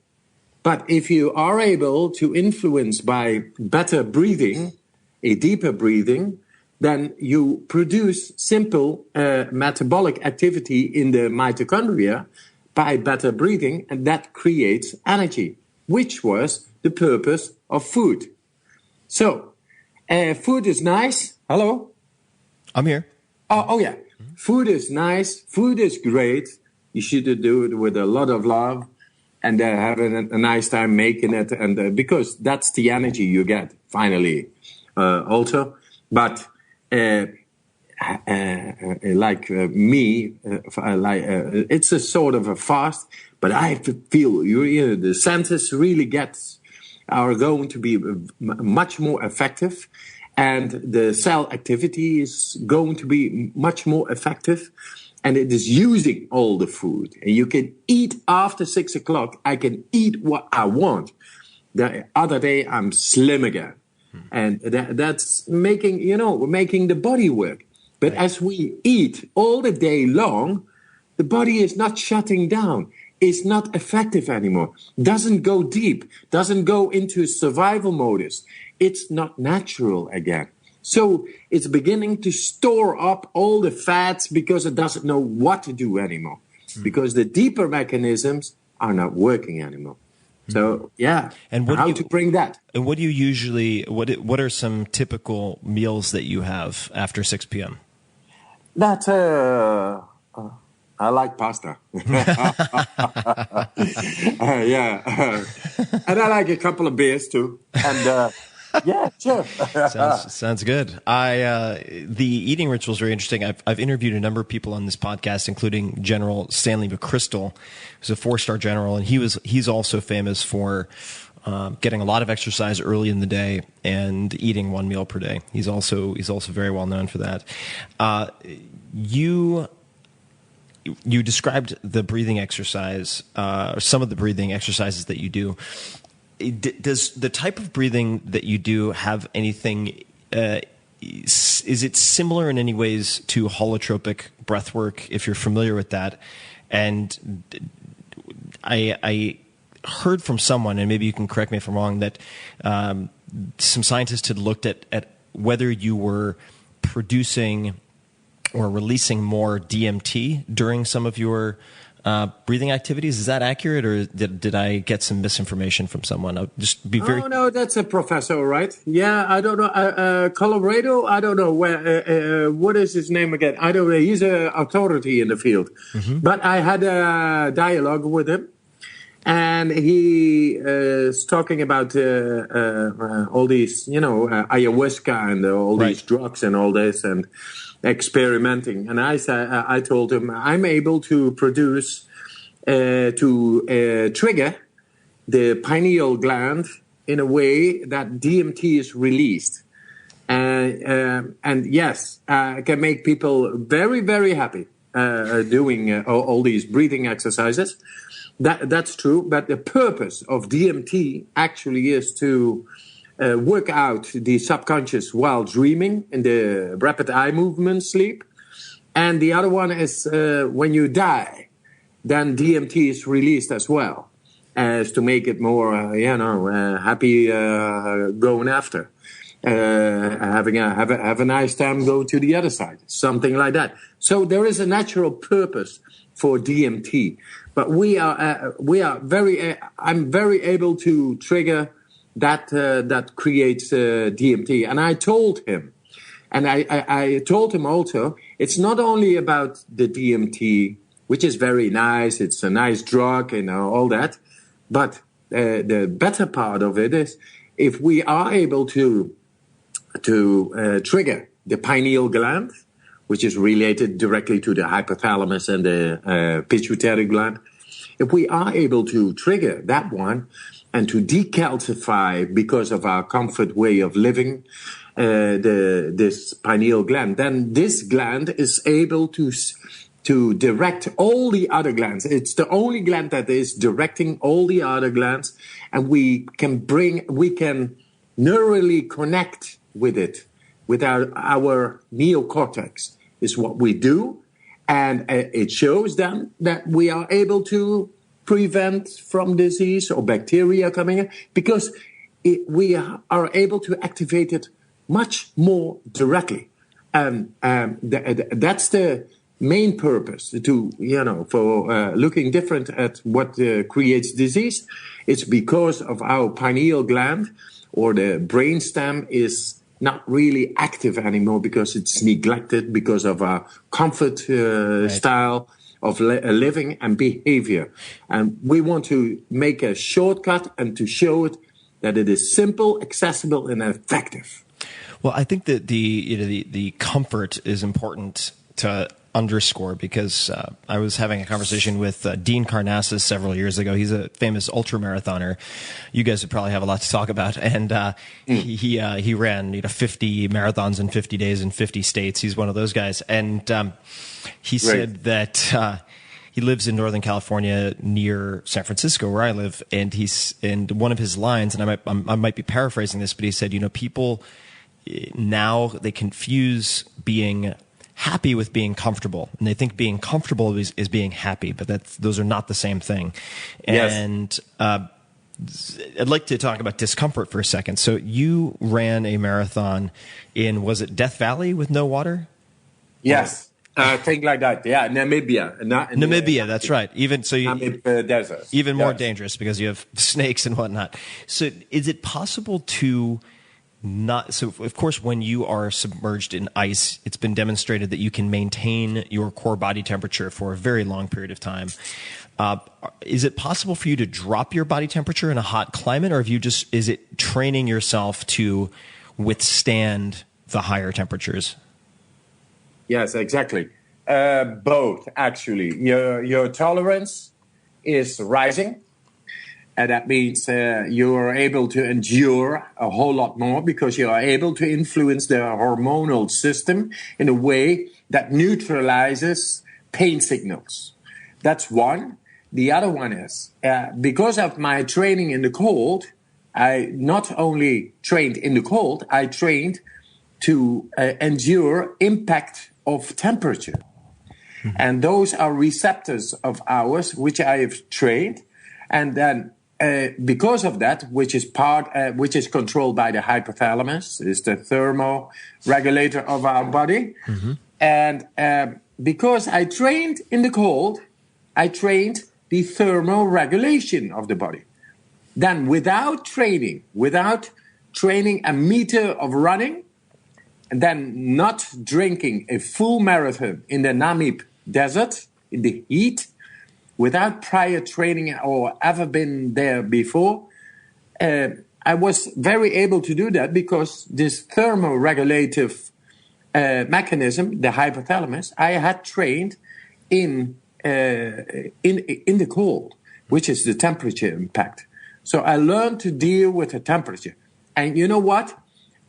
But if you are able to influence by better breathing, a deeper breathing, then you produce simple metabolic activity in the mitochondria by better breathing, and that creates energy, which was the purpose of food. So, food is nice. Hello? I'm here. Oh yeah. Food is nice. Food is great. You should do it with a lot of love and have a nice time making it, and because that's the energy you get finally also. But it's a sort of a fast, but I feel the senses really are going to be much more effective, and the cell activity is going to be much more effective, and it is using all the food. And you can eat after 6 o'clock. I can eat what I want. The other day I'm slim again. And that's making the body work. But as we eat all the day long, the body is not shutting down. It's not effective anymore. Doesn't go deep. Doesn't go into survival modus. It's not natural again. So it's beginning to store up all the fats because it doesn't know what to do anymore. Because the deeper mechanisms are not working anymore. So yeah, and how to bring that? And what do you usually? What are some typical meals that you have after 6 p.m.? That I like pasta. And I like a couple of beers too. And yeah, sure. Sounds good. The eating ritual is very interesting. I've interviewed a number of people on this podcast, including General Stanley McChrystal, who's a 4-star general, and he's also famous for getting a lot of exercise early in the day and eating 1 meal per day. He's also very well known for that. You described the breathing exercise, or some of the breathing exercises that you do. Does the type of breathing that you do have anything? Is it similar in any ways to holotropic breath work? If you're familiar with that, and I heard from someone, and maybe you can correct me if I'm wrong, that some scientists had looked at whether you were producing or releasing more DMT during some of your breathing activities. Is that accurate, or did I get some misinformation from someone? I'll just be very. Oh no, that's a professor, right? Yeah, I don't know. Colorado, I don't know where. What is his name again? I don't know. He's an authority in the field. But I had a dialogue with him, and he is talking about all these, ayahuasca and all these drugs and all this and experimenting. And I told him I'm able to produce trigger the pineal gland in a way that DMT is released, and yes, can make people very, very happy doing all these breathing exercises. That's true, but the purpose of DMT actually is to work out the subconscious while dreaming in the rapid eye movement sleep. And the other one is when you die, then DMT is released as well, as to make it more, happy going after. Have a nice time, go to the other side, something like that. So there is a natural purpose for DMT, but I'm very able to trigger that creates DMT. And I told him, and I told him also, it's not only about the DMT, which is very nice. It's a nice drug and all that. But the better part of it is if we are able to trigger the pineal gland, which is related directly to the hypothalamus and the pituitary gland. If we are able to trigger that one and to decalcify because of our comfort way of living this pineal gland, then this gland is able to direct all the other glands. It's the only gland that is directing all the other glands, and we can neurally connect with it, with our neocortex is what we do. And it shows then that we are able to prevent from disease or bacteria coming in because we are able to activate it much more directly. And that's the main purpose for looking different at what creates disease. It's because of our pineal gland or the brainstem is not really active anymore because it's neglected because of our comfort style of living and behavior. And we want to make a shortcut and to show it that it is simple, accessible, and effective. Well, I think that the comfort is important to underscore because I was having a conversation with Dean Karnassus several years ago. He's a famous ultramarathoner. You guys would probably have a lot to talk about. And he ran 50 marathons in 50 days in 50 states. He's one of those guys. And he said that he lives in Northern California near San Francisco, where I live. And one of his lines, and I might be paraphrasing this, but he said, people now they confuse being happy with being comfortable, and they think being comfortable is being happy, but those are not the same thing. And I'd like to talk about discomfort for a second. So you ran a marathon in, was it Death Valley with no water? Yes, thing like that. Yeah, Namibia. Namibia, that's right. Even so, Namib desert. Even more dangerous because you have snakes and whatnot. So is it possible to so of course, when you are submerged in ice, it's been demonstrated that you can maintain your core body temperature for a very long period of time. Is it possible for you to drop your body temperature in a hot climate, or is it training yourself to withstand the higher temperatures? Yes, exactly. Both, actually. Your tolerance is rising. And that means you are able to endure a whole lot more because you are able to influence the hormonal system in a way that neutralizes pain signals. That's one. The other one is because of my training in the cold, I not only trained in the cold, I trained to endure impact of temperature. Mm-hmm. And those are receptors of ours, which I have trained. And then because of that, which is controlled by the hypothalamus, is the thermoregulator of our body. Mm-hmm. And because I trained in the cold, I trained the thermoregulation of the body. Then without training a meter of running, and then not drinking a full marathon in the Namib desert, in the heat, without prior training or ever been there before, I was very able to do that because this thermoregulative mechanism, the hypothalamus, I had trained in the cold, which is the temperature impact. So I learned to deal with the temperature. And you know what?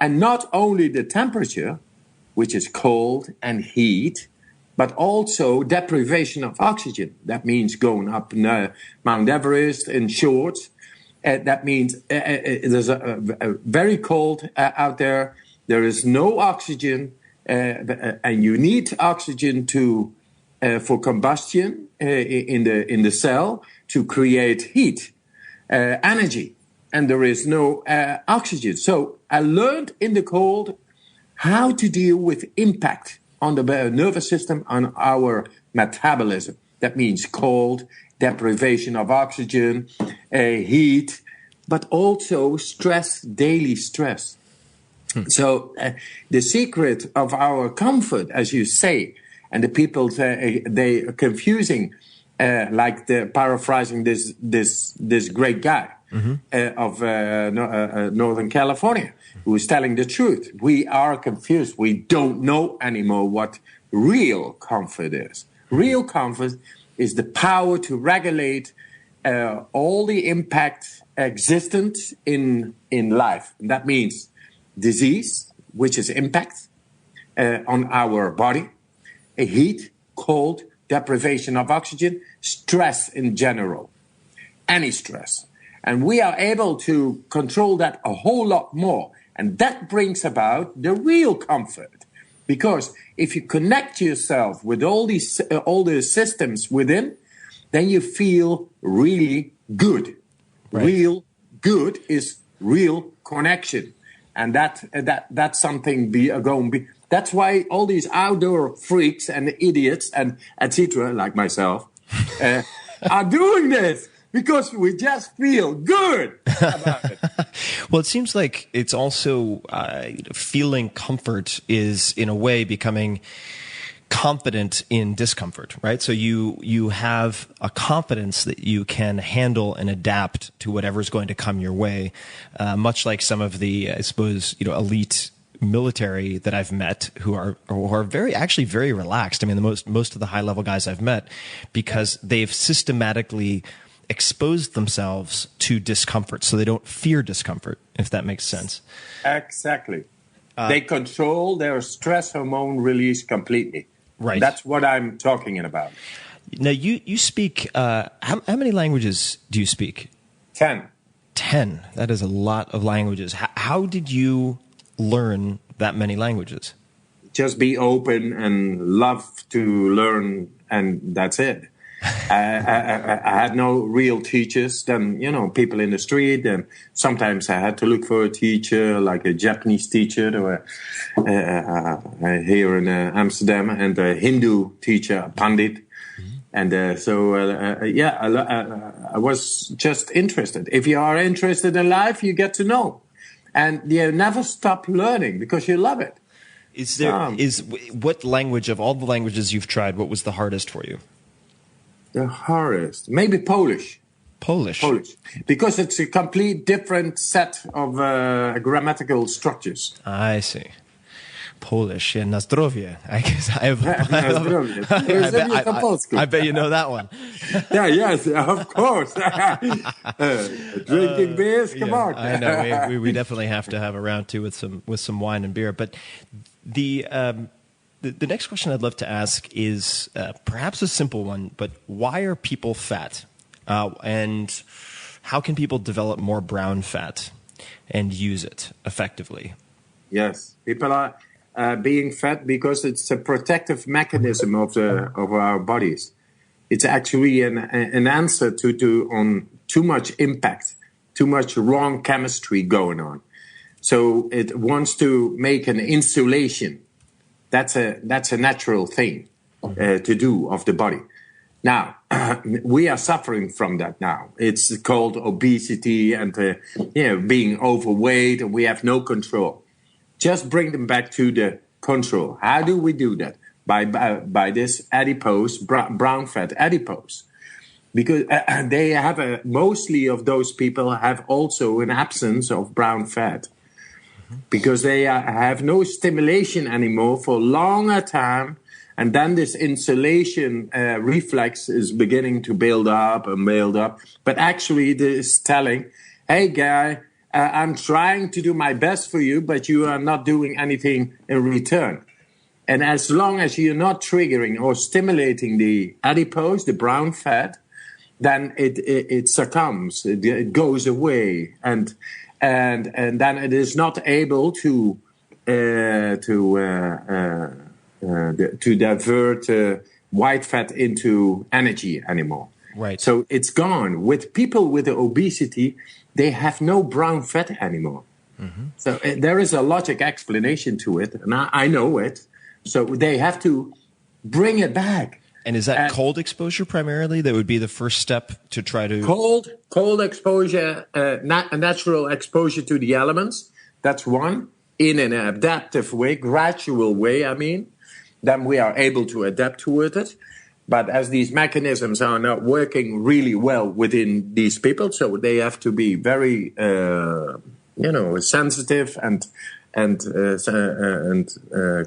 And not only the temperature, which is cold and heat, but also deprivation of oxygen. That means going up Mount Everest in shorts. That means there's a very cold out there. There is no oxygen, and you need oxygen for combustion in the cell to create heat, energy, and there is no oxygen. So I learned in the cold how to deal with impact on the nervous system, on our metabolism. That means cold, deprivation of oxygen, heat, but also stress, daily stress. So the secret of our comfort, as you say, and the people they are confusing, like paraphrasing this great guy of Northern California, who is telling the truth. We are confused. We don't know anymore what real comfort is. Real comfort is the power to regulate all the impact existent in life. And that means disease, which is impact on our body, heat, cold, deprivation of oxygen, stress in general, any stress. And we are able to control that a whole lot more. And that brings about the real comfort. Because if you connect yourself with all the systems within, then you feel really good. Right. Real good is real connection. And that's something that's why all these outdoor freaks and idiots and etc. like myself are doing this, because we just feel good about it. Well, it seems like it's also feeling comfort is in a way becoming confident in discomfort, right? So you have a confidence that you can handle and adapt to whatever's going to come your way, much like some of the, I suppose, elite military that I've met who are actually very relaxed. I mean, most of the high level guys I've met, because they've systematically exposed themselves to discomfort, so they don't fear discomfort, if that makes sense. Exactly. They control their stress hormone release completely. Right. That's what I'm talking about. Now, you speak, how many languages do you speak? 10. 10. That is a lot of languages. How did you learn that many languages? Just be open and love to learn, and that's it. I had no real teachers. Then, people in the street, and sometimes I had to look for a teacher, like a Japanese teacher or here in Amsterdam, and a Hindu teacher, a Pandit. And I was just interested. If you are interested in life, you get to know. And you never stop learning because you love it. What language, of all the languages you've tried, what was the hardest for you? The hardest, maybe Polish. Polish. Because it's a complete different set of grammatical structures. I see. Polish, yeah, na zdrowie. I guess I bet you know that one. Yes, of course. Drinking beers, come on. I know we definitely have to have a round two with some wine and beer. But the next question I'd love to ask is perhaps a simple one, but why are people fat? And how can people develop more brown fat and use it effectively? Yes, people are being fat because it's a protective mechanism of our bodies. It's actually an answer to too much impact, too much wrong chemistry going on. So it wants to make an insulation. That's a natural thing to do of the body. Now, we are suffering from that now. It's called obesity and being overweight, and we have no control. Just bring them back to the control. How do we do that? By this adipose, brown fat adipose. Because they have mostly of those people have also an absence of brown fat. Because they have no stimulation anymore for a longer time. And then this insulation reflex is beginning to build up. But actually it is telling, hey, guy, I'm trying to do my best for you, but you are not doing anything in return. And as long as you're not triggering or stimulating the adipose, the brown fat, then it succumbs, it goes away, and then it is not able to divert white fat into energy anymore. Right. So it's gone. With people with obesity, they have no brown fat anymore. Mm-hmm. So there is a logic explanation to it, and I know it. So they have to bring it back. And is that cold exposure primarily? That would be the first step to try to... Cold exposure, natural exposure to the elements. That's one. In an adaptive way, gradual way, I mean. Then we are able to adapt to it. But as these mechanisms are not working really well within these people, so they have to be very, sensitive and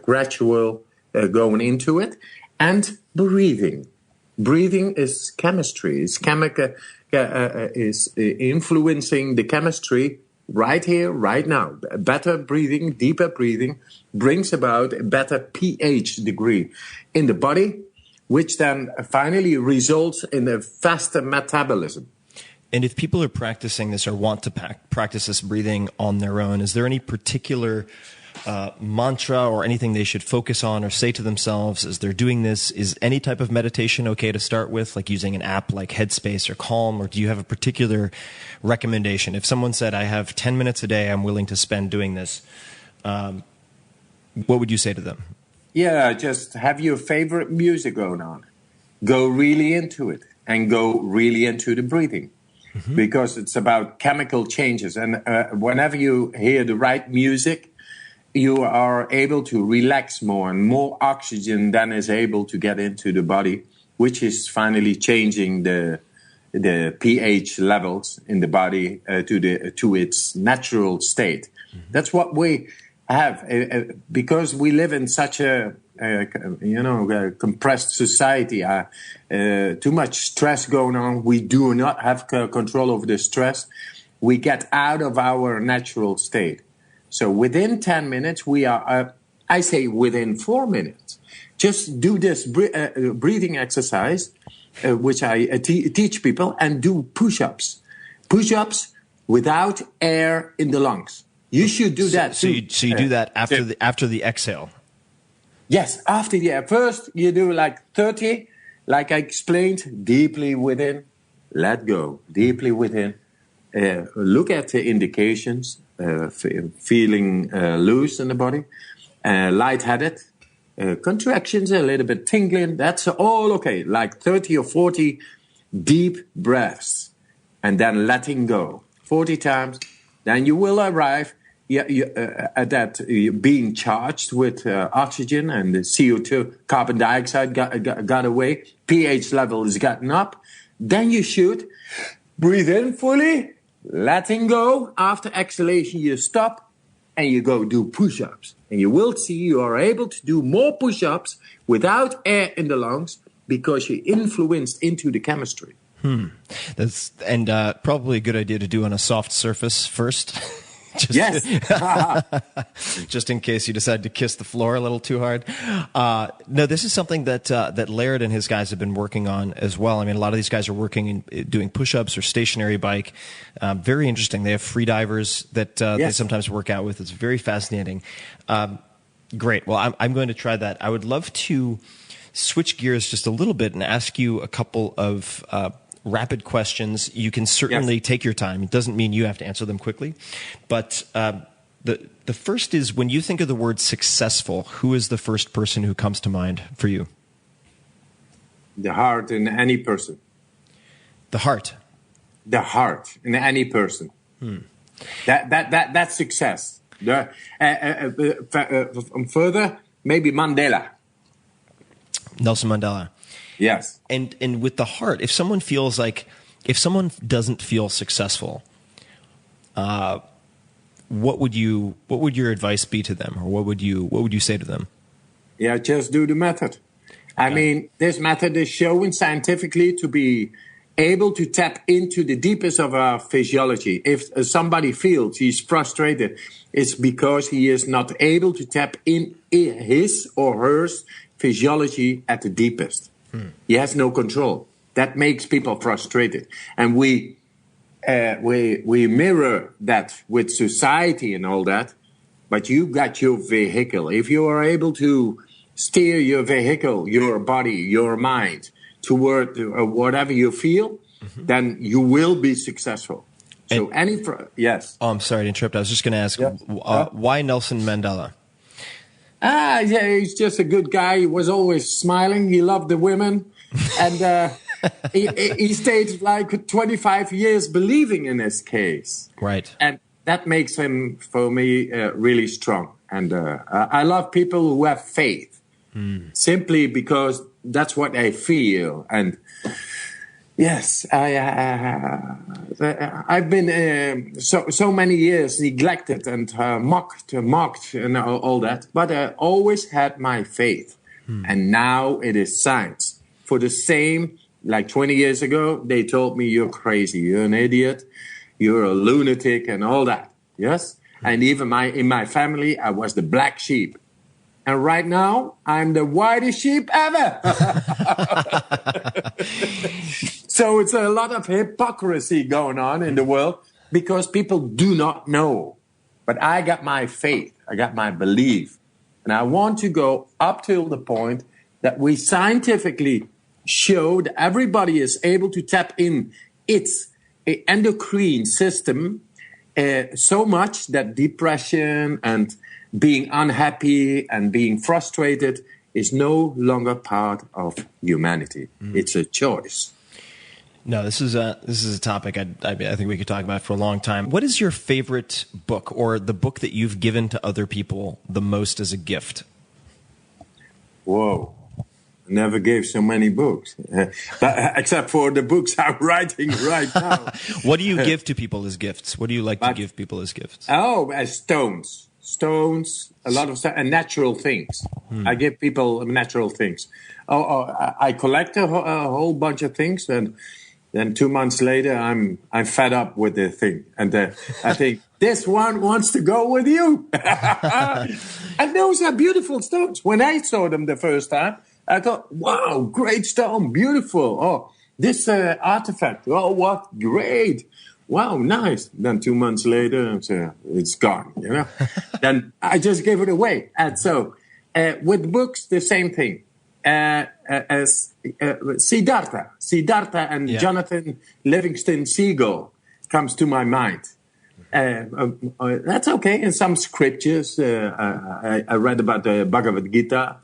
gradual going into it. And breathing. Breathing is chemistry. It's is influencing the chemistry right here, right now. Better breathing, deeper breathing brings about a better pH degree in the body, which then finally results in a faster metabolism. And if people are practicing this or want to practice this breathing on their own, is there any particular mantra or anything they should focus on or say to themselves as they're doing this? Is any type of meditation okay to start with, like using an app like Headspace or Calm, or do you have a particular recommendation? If someone said, I have 10 minutes a day I'm willing to spend doing this, what would you say to them? Yeah, just have your favorite music going on. Go really into it and go really into the breathing. Mm-hmm. Because it's about chemical changes. And whenever you hear the right music, you are able to relax more, and more oxygen then is able to get into the body, which is finally changing the pH levels in the body to its natural state. Mm-hmm. That's what we have, because we live in such a compressed society. Too much stress going on. We do not have control over the stress. We get out of our natural state. So within 10 minutes, we are, I say within 4 minutes, just do this breathing exercise, which I teach people, and do push-ups. Push-ups without air in the lungs. You should do that. So you do that after the exhale? Yes, after the air. First, you do like 30, like I explained, deeply within, let go, deeply within. Look at the indications. Feeling loose in the body, lightheaded, contractions, a little bit tingling. That's all okay. Like 30 or 40 deep breaths, and then letting go 40 times. Then you will arrive at that being charged with oxygen, and the CO2, carbon dioxide got away. pH level is gotten up. Then you should breathe in fully. Letting go, after exhalation, you stop and you go do push-ups. And you will see you are able to do more push-ups without air in the lungs because you influenced into the chemistry. That's probably a good idea to do on a soft surface first. Yes. Just in case you decide to kiss the floor a little too hard. No, this is something that Laird and his guys have been working on as well. I mean, a lot of these guys are working in doing push-ups or stationary bike. Very interesting. They have free divers that they sometimes work out with. It's very fascinating. Great. Well, I'm going to try that. I would love to switch gears just a little bit and ask you a couple of rapid questions. You can certainly take your time. It doesn't mean you have to answer them quickly. But the first is, when you think of the word successful, who is the first person who comes to mind for you? The heart in any person. The heart? The heart in any person. That's success. Further, maybe Mandela. Nelson Mandela. Yes. And with the heart, if someone doesn't feel successful, what would your advice be to them, or what would you say to them? Yeah, just do the method. I mean, this method is shown scientifically to be able to tap into the deepest of our physiology. If somebody feels he's frustrated, it's because he is not able to tap in his or her physiology at the deepest. He has no control. That makes people frustrated. And we mirror that with society and all that. But you got your vehicle. If you are able to steer your vehicle, your body, your mind toward whatever you feel, then you will be successful. So yes. Oh, I'm sorry to interrupt. I was just going to ask, why Nelson Mandela? Yeah, he's just a good guy. He was always smiling. He loved the women. And he stayed like 25 years believing in his case. Right. And that makes him, for me, really strong. And I love people who have faith, simply because that's what I feel. And yes, I've been so many years neglected and mocked, and all that. But I always had my faith. And now it is science. For the same, like 20 years ago, they told me, you're crazy, you're an idiot, you're a lunatic, and all that. Yes? And even in my family, I was the black sheep. And right now, I'm the whitest sheep ever. So it's a lot of hypocrisy going on in the world because people do not know. But I got my faith. I got my belief. And I want to go up till the point that we scientifically show that everybody is able to tap in its endocrine system so much that depression and being unhappy and being frustrated is no longer part of humanity. It's a choice. No, this is a topic I think we could talk about for a long time. What is your favorite book, or the book that you've given to other people the most as a gift? Whoa. I never gave so many books, except for the books I'm writing right now. What do you give to people as gifts? What do you like to give people as gifts? Oh, as stones. Stones, a lot of stuff, and natural things. I give people natural things. I collect a whole bunch of things, and then 2 months later, I'm fed up with the thing, and I think this one wants to go with you. And those are beautiful stones. When I saw them the first time, I thought, "Wow, great stone, beautiful! Oh, this artifact. Oh, what great! Wow, nice." Then 2 months later, it's gone. You know. Then I just gave it away. And so, with books, the same thing. As Siddhartha and Jonathan Livingston Seagull comes to my mind. That's okay. In some scriptures, I read about the Bhagavad Gita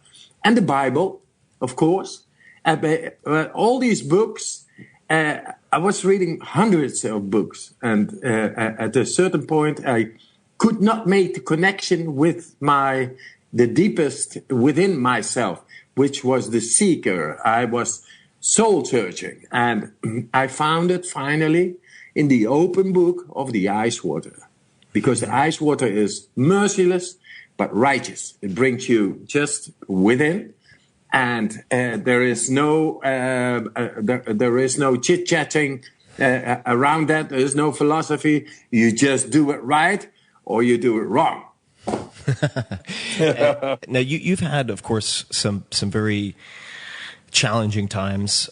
and the Bible, of course. All these books, I was reading hundreds of books, and at a certain point, I could not make the connection with the deepest within myself, which was the seeker. I was soul searching, and I found it finally in the open book of the ice water, because the ice water is merciless but righteous. It brings you just within, and there is no chit chatting around that. There is no philosophy. You just do it right or you do it wrong. Now, you've had, of course, some very challenging times,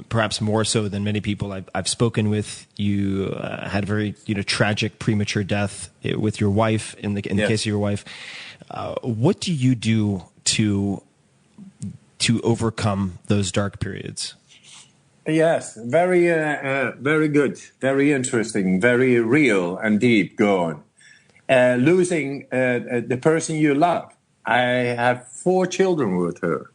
perhaps more so than many people I've spoken with. You had a very tragic premature death with your wife. In the case of your wife, what do you do to overcome those dark periods? Yes, very good, very interesting, very real and deep going. Losing the person you love. I have 4 children with her.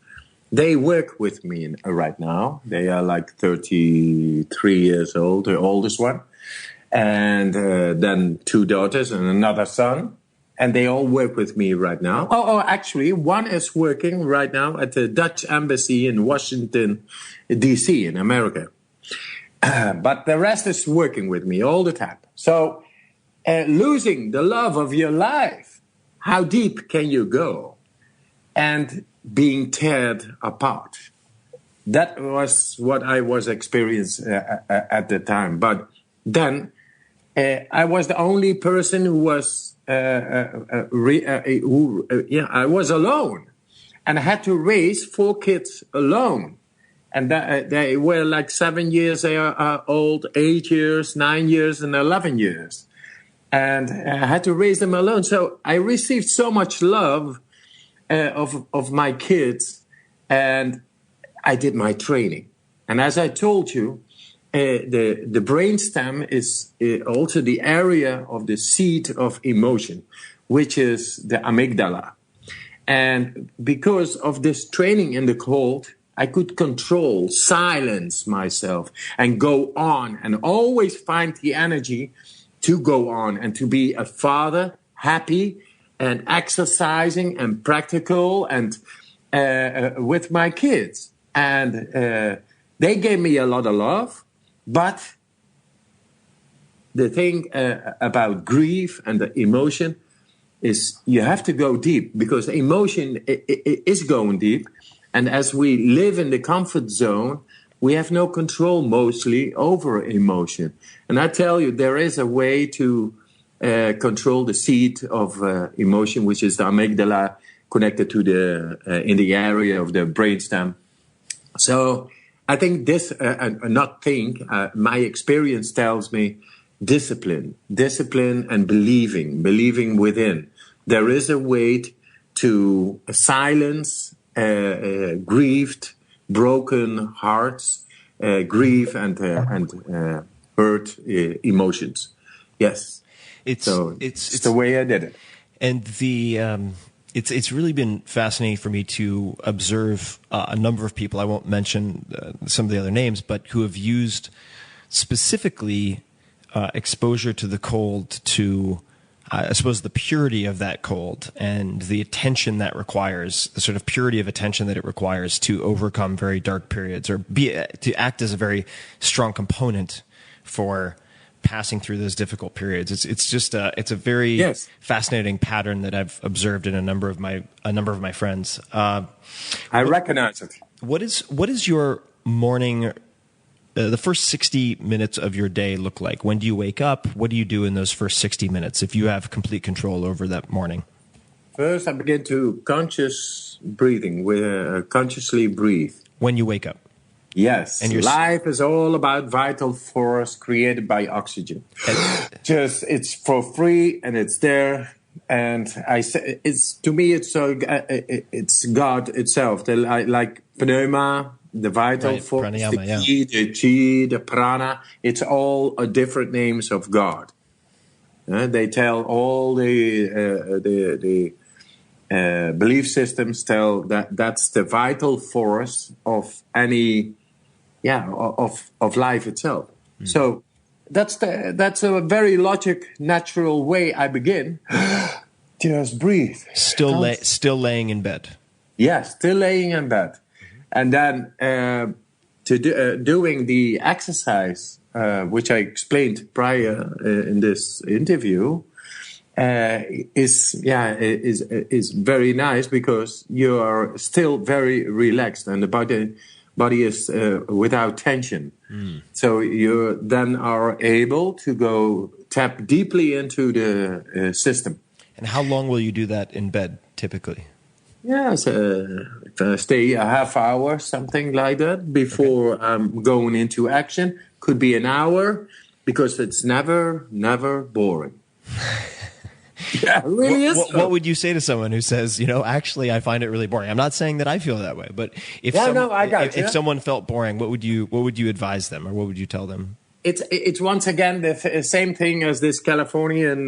They work with me right now. They are like 33 years old, the oldest one. And then 2 daughters and another son. And they all work with me right now. Oh, actually, one is working right now at the Dutch embassy in Washington, D.C. in America. But the rest is working with me all the time. So losing the love of your life, how deep can you go? And being teared apart. That was what I was experiencing at the time. But then I was the only person who was I was alone, and I had to raise 4 kids alone, and they were like 7 years old, 8 years, 9 years, and 11 years, and I had to raise them alone. So I received so much love of my kids, and I did my training. And as I told you, the brainstem is also the area of the seat of emotion. which is the amygdala. And because of this training in the cold, I could control, silence myself, and go on, and always find the energy to go on and to be a father, happy and exercising and practical and with my kids. And they gave me a lot of love, but the thing about grief and the emotion is you have to go deep, because emotion is going deep. And as we live in the comfort zone, we have no control mostly over emotion. And I tell you, there is a way to control the seat of emotion, which is the amygdala, connected to the in the area of the brainstem. So I think this, my experience tells me discipline and believing within. There is a way to silence grieved, broken hearts, grief and hurt emotions. Yes, it's the way I did it. And it's really been fascinating for me to observe a number of people. I won't mention some of the other names, but who have used specifically exposure to the cold to, I suppose, the purity of that cold and the attention that requires, the sort of purity of attention that it requires to overcome very dark periods, or to act as a very strong component for passing through those difficult periods. It's a very fascinating pattern that I've observed in a number of my friends. I recognize it. What is your morning? The first 60 minutes of your day look like? When do you wake up? What do you do in those first 60 minutes if you have complete control over that morning? First, I begin to consciously breathe. When you wake up? Yes. And life is all about vital force created by oxygen. It's for free and it's there. And I say it's God itself. Like pneuma. The vital force, pranayama, the chi, the prana, it's all different names of God. They tell all the belief systems tell that's the vital force of any, of life itself. Mm. So that's a very natural way I begin. Just breathe. Still laying in bed. Yeah, still laying in bed. And then doing the exercise, which I explained prior in this interview, is very nice, because you are still very relaxed and the body is without tension. Mm. So you then are able to go tap deeply into the system. And how long will you do that in bed typically? Yes, stay a half hour, something like that, before going into action. Could be an hour, because it's never boring. Yeah, it really is. What would you say to someone who says, actually, I find it really boring? I'm not saying that I feel that way, but if someone felt boring, what would you advise them, or what would you tell them? It's once again the same thing as this Californian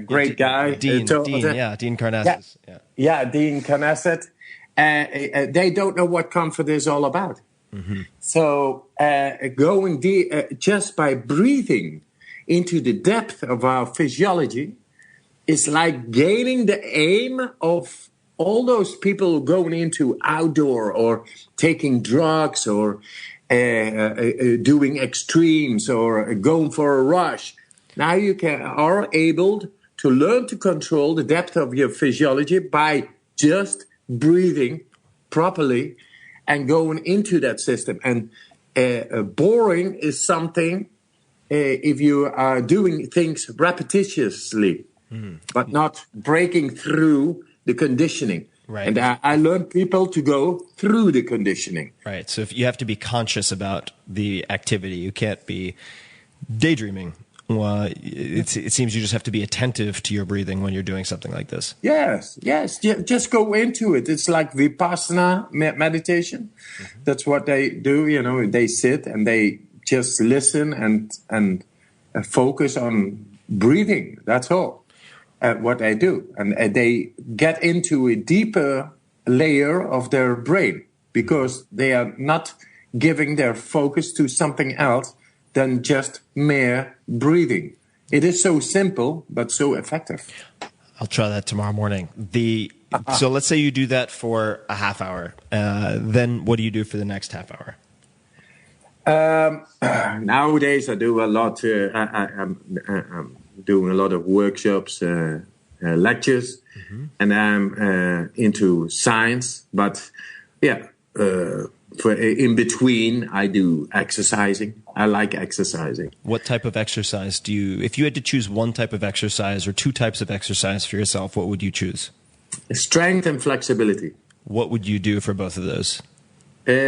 great guy. Dean Karnazes. Yeah, Dean Karnazes. They don't know what comfort is all about. Mm-hmm. So going deep, just by breathing into the depth of our physiology, is like gaining the aim of all those people going into outdoor or taking drugs or doing extremes or going for a rush. Now you are able to learn to control the depth of your physiology by just breathing properly and going into that system. And boring is something if you are doing things repetitiously, but not breaking through the conditioning. Right. And I learn people to go through the conditioning. Right. So if you have to be conscious about the activity. You can't be daydreaming. Well, it seems you just have to be attentive to your breathing when you're doing something like this. Yes. Just go into it. It's like Vipassana meditation. Mm-hmm. That's what they do. They sit and they just listen and focus on breathing. That's all. at what they do. And they get into a deeper layer of their brain because they are not giving their focus to something else than just mere breathing. It is so simple, but so effective. I'll try that tomorrow morning. So let's say you do that for a half hour. Then what do you do for the next half hour? Nowadays, I do a lot. I'm doing a lot of workshops, lectures, and I'm into science. But yeah, in between, I do exercising. I like exercising. What type of exercise do you? If you had to choose one type of exercise or two types of exercise for yourself, what would you choose? Strength and flexibility. What would you do for both of those?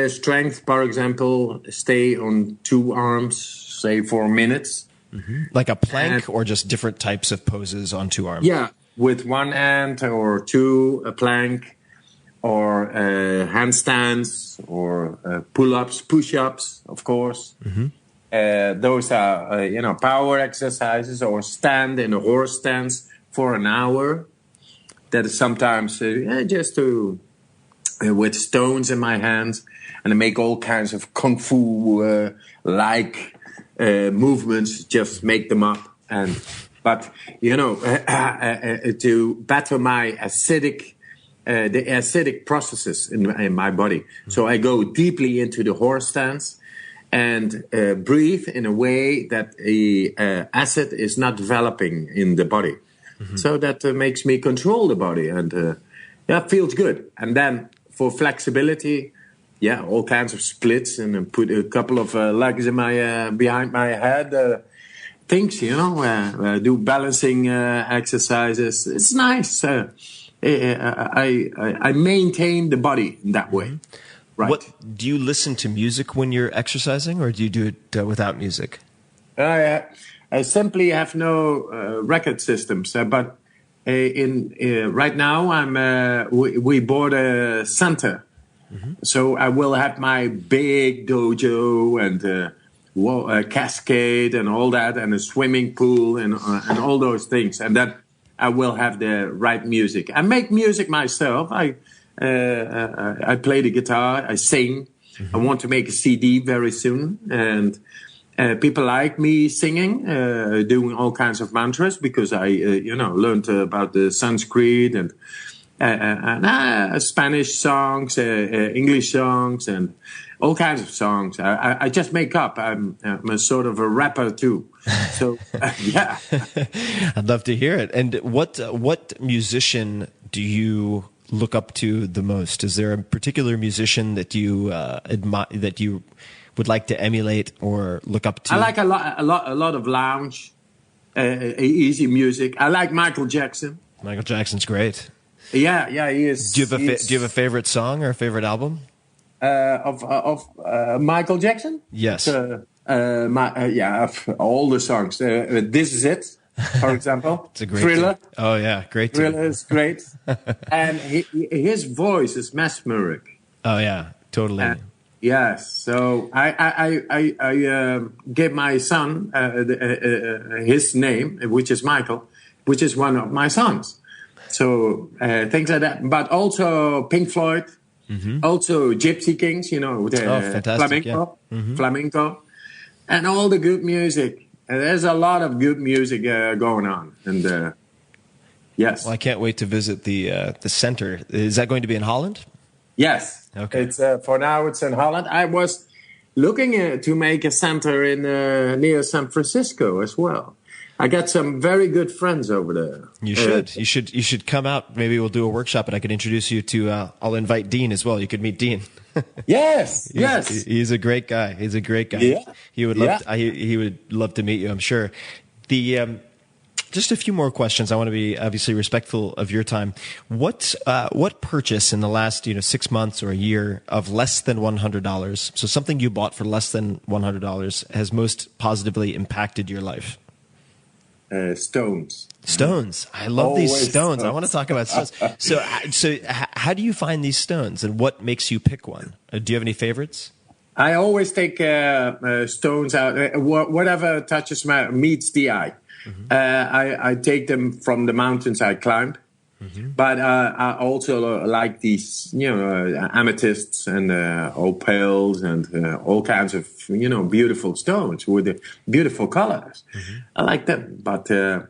Strength, for example, stay on two arms, say 4 minutes. Like a plank or just different types of poses on two arms? Yeah, with one hand or two, a plank, or handstands, or pull-ups, push-ups, of course. Those are, power exercises, or stand in a horse stance for an hour. That is sometimes just to... with stones in my hands, and I make all kinds of kung fu like movements. Just make them up, but to better my the acidic processes in my body. So I go deeply into the horse stance and breathe in a way that the acid is not developing in the body. So that makes me control the body, and it feels good. And then for flexibility, all kinds of splits, and put a couple of legs in my behind my head. Things, do balancing exercises. It's nice. I maintain the body in that way. Right. What do you listen to music when you're exercising, or do you do it without music? I simply have no record systems, but. Right now, we bought a center, so I will have my big dojo and a cascade and all that, and a swimming pool and all those things, and that I will have the right music. I make music myself. I play the guitar. I sing. I want to make a CD very soon, and. People like me singing, doing all kinds of mantras because I, learned about the Sanskrit and Spanish songs, English songs, and all kinds of songs. I just make up. I'm a sort of a rapper too. So yeah, I'd love to hear it. And what musician do you look up to the most? Is there a particular musician that you admire, that you would like to emulate or look up to? I like a lot of lounge, easy music. I like Michael Jackson. Michael Jackson's great. Yeah, he is. Do you have a favorite song or a favorite album? Of Michael Jackson? Yes. All the songs. This Is It, for example. It's a great Thriller. Tune. Oh yeah, great. Thriller is great, and his voice is mesmeric. Oh yeah, totally. Yes, so I gave my son his name, which is Michael, which is one of my sons. So things like that, but also Pink Floyd, also Gypsy Kings, flamenco, flamenco, and all the good music. And there's a lot of good music going on, and yes. Well, I can't wait to visit the center. Is that going to be in Holland? Yes. Okay. It's for now. It's in Holland. I was looking to make a center in near San Francisco as well. I got some very good friends over there. You should come out. Maybe we'll do a workshop, and I could introduce you to. I'll invite Dean as well. You could meet Dean. Yes. He's a great guy. He's a great guy. Yeah. He would love. He would love to meet you, I'm sure. Just a few more questions. I want to be obviously respectful of your time. What purchase in the last 6 months or a year of less than $100, so something you bought for less than $100, has most positively impacted your life? Stones. Stones. I love Always these stones. I want to talk about stones. So how do you find these stones, and what makes you pick one? Do you have any favorites? I always take stones out. Whatever touches meets the eye. I take them from the mountains I climbed. But I also like these, amethysts and opals and all kinds of, beautiful stones with beautiful colors. I like them. But I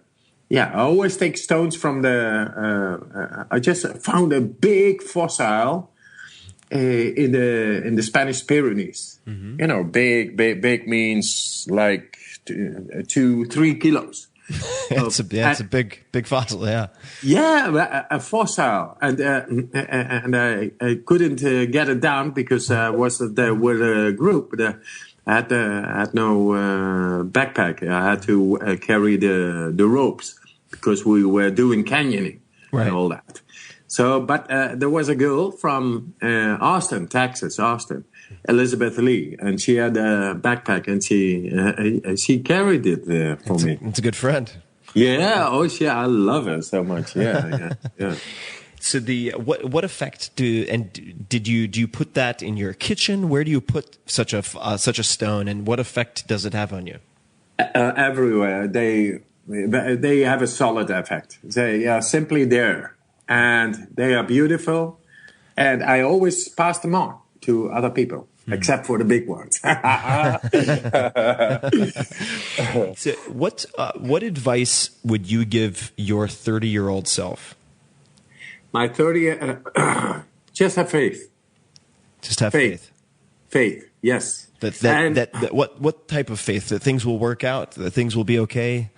always take stones from I just found a big fossil in the Spanish Pyrenees. Big means like 2-3 kilos. It's a big fossil, yeah. Yeah, a fossil, and I couldn't get it down because I was there with a group. I had no backpack. I had to carry the ropes because we were doing canyoning and all that. So, but there was a girl from Austin, Texas, Elizabeth Lee, and she had a backpack, and she carried it for me. It's a good friend. Yeah, I love her so much. Yeah. So what effect do you put that in your kitchen? Where do you put such a stone, and what effect does it have on you? Everywhere. They have a solid effect. They are simply there, and they are beautiful, and I always pass them on to other people, except for the big ones. So what advice would you give your 30-year-old self? My 30, just have faith. Just have faith. Faith, yes. That what type of faith? That things will work out? That things will be okay?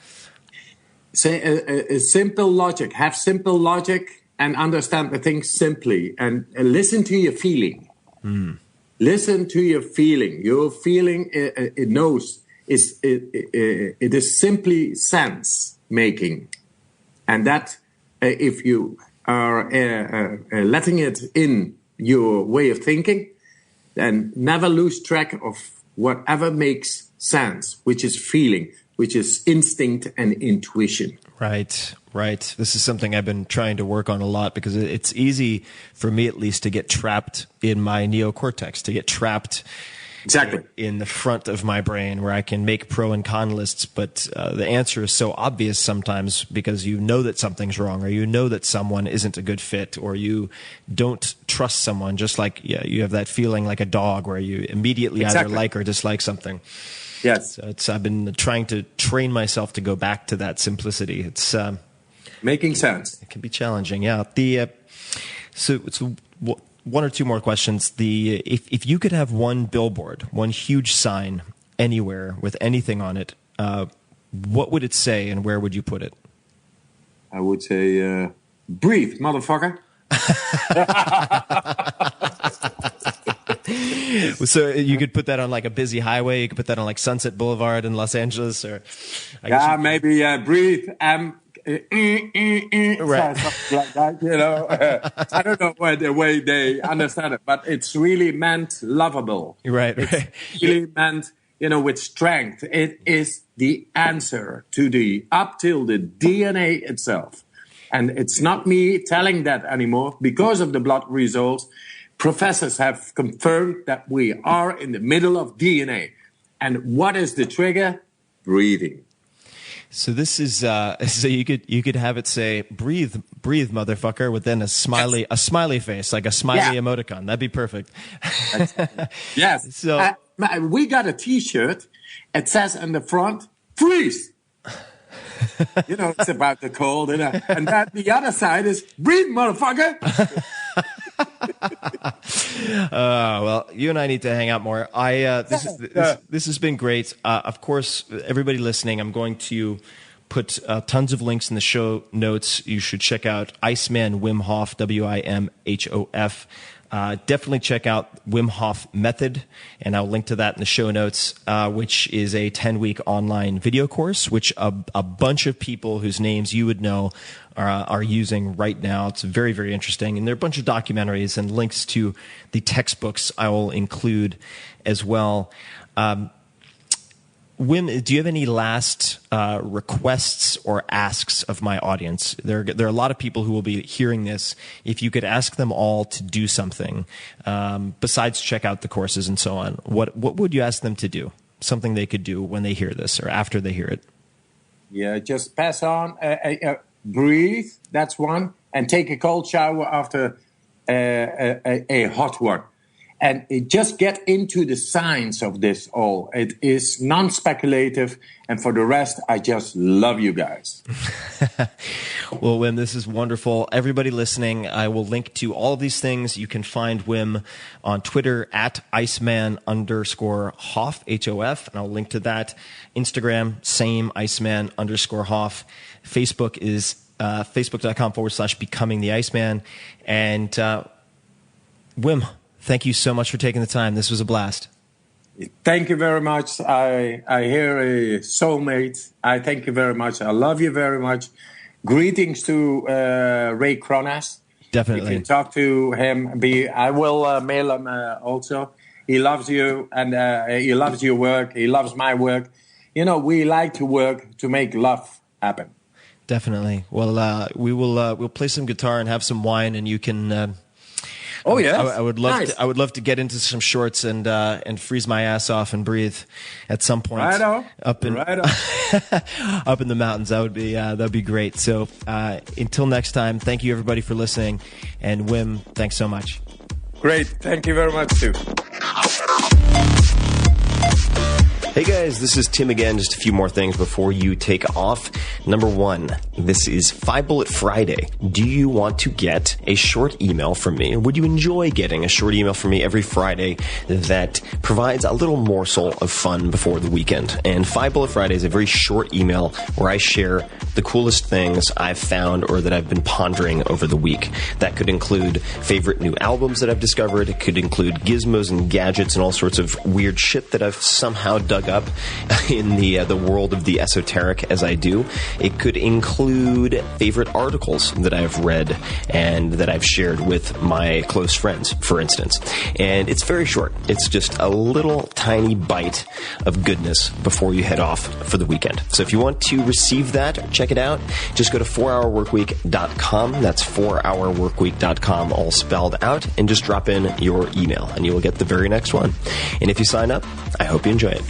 Say a simple logic. Have simple logic and understand the things simply, and listen to your feeling. Listen to your feeling. Your feeling, it knows. It is simply sense making, and that if you are letting it in your way of thinking, then never lose track of whatever makes sense, which is feeling, which is instinct and intuition. Right. This is something I've been trying to work on a lot, because it's easy for me, at least, to get trapped in my neocortex, to get trapped exactly in the front of my brain, where I can make pro and con lists, but the answer is so obvious sometimes, because you know that something's wrong, or you know that someone isn't a good fit, or you don't trust someone, just like you have that feeling like a dog where you immediately either like or dislike something. Yes. So I've been trying to train myself to go back to that simplicity. It's making sense. It can be challenging, yeah. So one or two more questions. If you could have one billboard, one huge sign anywhere with anything on it, what would it say, and where would you put it? I would say, breathe, motherfucker. So you could put that on like a busy highway. You could put that on like Sunset Boulevard in Los Angeles, or maybe breathe. Right. Something like that. I don't know the way they understand it, but it's really meant lovable. Right. It's really meant, with strength. It is the answer to up till the DNA itself, and it's not me telling that anymore because of the blood results. Professors have confirmed that we are in the middle of DNA. And what is the trigger? Breathing. So this is so you could have it say breathe motherfucker, with then a smiley face, like a smiley emoticon. That'd be perfect. Yes. So we got a T-shirt. It says on the front, freeze. It's about the cold, and that the other side is breathe, motherfucker. Well, you and I need to hang out more. This has been great. Of course, everybody listening, I'm going to put tons of links in the show notes. You should check out Iceman Wim Hof, WIMHOF. Definitely check out Wim Hof Method, and I'll link to that in the show notes, which is a 10-week online video course, which a bunch of people whose names you would know are using right now. It's very, very interesting. And there are a bunch of documentaries and links to the textbooks I will include as well. Wim, do you have any last requests or asks of my audience? There are a lot of people who will be hearing this. If you could ask them all to do something besides check out the courses and so on, what would you ask them to do? Something they could do when they hear this or after they hear it? Yeah, just pass on, breathe, that's one, and take a cold shower after a hot one. And just get into the science of this all. It is non-speculative, and for the rest, I just love you guys. Well, Wim, this is wonderful. Everybody listening, I will link to all of these things. You can find Wim on Twitter at Iceman_Hof, H-O-F, and I'll link to that. Instagram, same, Iceman_Hof. Facebook is facebook.com/becoming the Iceman. And Wim, thank you so much for taking the time. This was a blast. Thank you very much. I hear a soulmate. I thank you very much. I love you very much. Greetings to Ray Kronas. Definitely. If you talk to him, I will mail him also. He loves you, and he loves your work. He loves my work. You know, we like to work to make love happen. Definitely. Well, we'll play some guitar and have some wine, and you can. Oh yeah, I would love. Nice. I would love to get into some shorts and freeze my ass off and breathe at some point. Right on. Up in up in the mountains. That'd be great. So until next time, thank you everybody for listening, and Wim, thanks so much. Great, thank you very much too. Hey guys, this is Tim again. Just a few more things before you take off. Number one, this is 5 Bullet Friday. Do you want to get a short email from me? Would you enjoy getting a short email from me every Friday that provides a little morsel of fun before the weekend? And 5 Bullet Friday is a very short email where I share the coolest things I've found or that I've been pondering over the week. That could include favorite new albums that I've discovered. It could include gizmos and gadgets and all sorts of weird shit that I've somehow dug up in the world of the esoteric as I do. It could include favorite articles that I've read and that I've shared with my close friends, for instance. And it's very short. It's just a little tiny bite of goodness before you head off for the weekend. So if you want to receive that, check it out. Just go to 4hourworkweek.com. That's 4hourworkweek.com, all spelled out, and just drop in your email, and you will get the very next one. And if you sign up, I hope you enjoy it.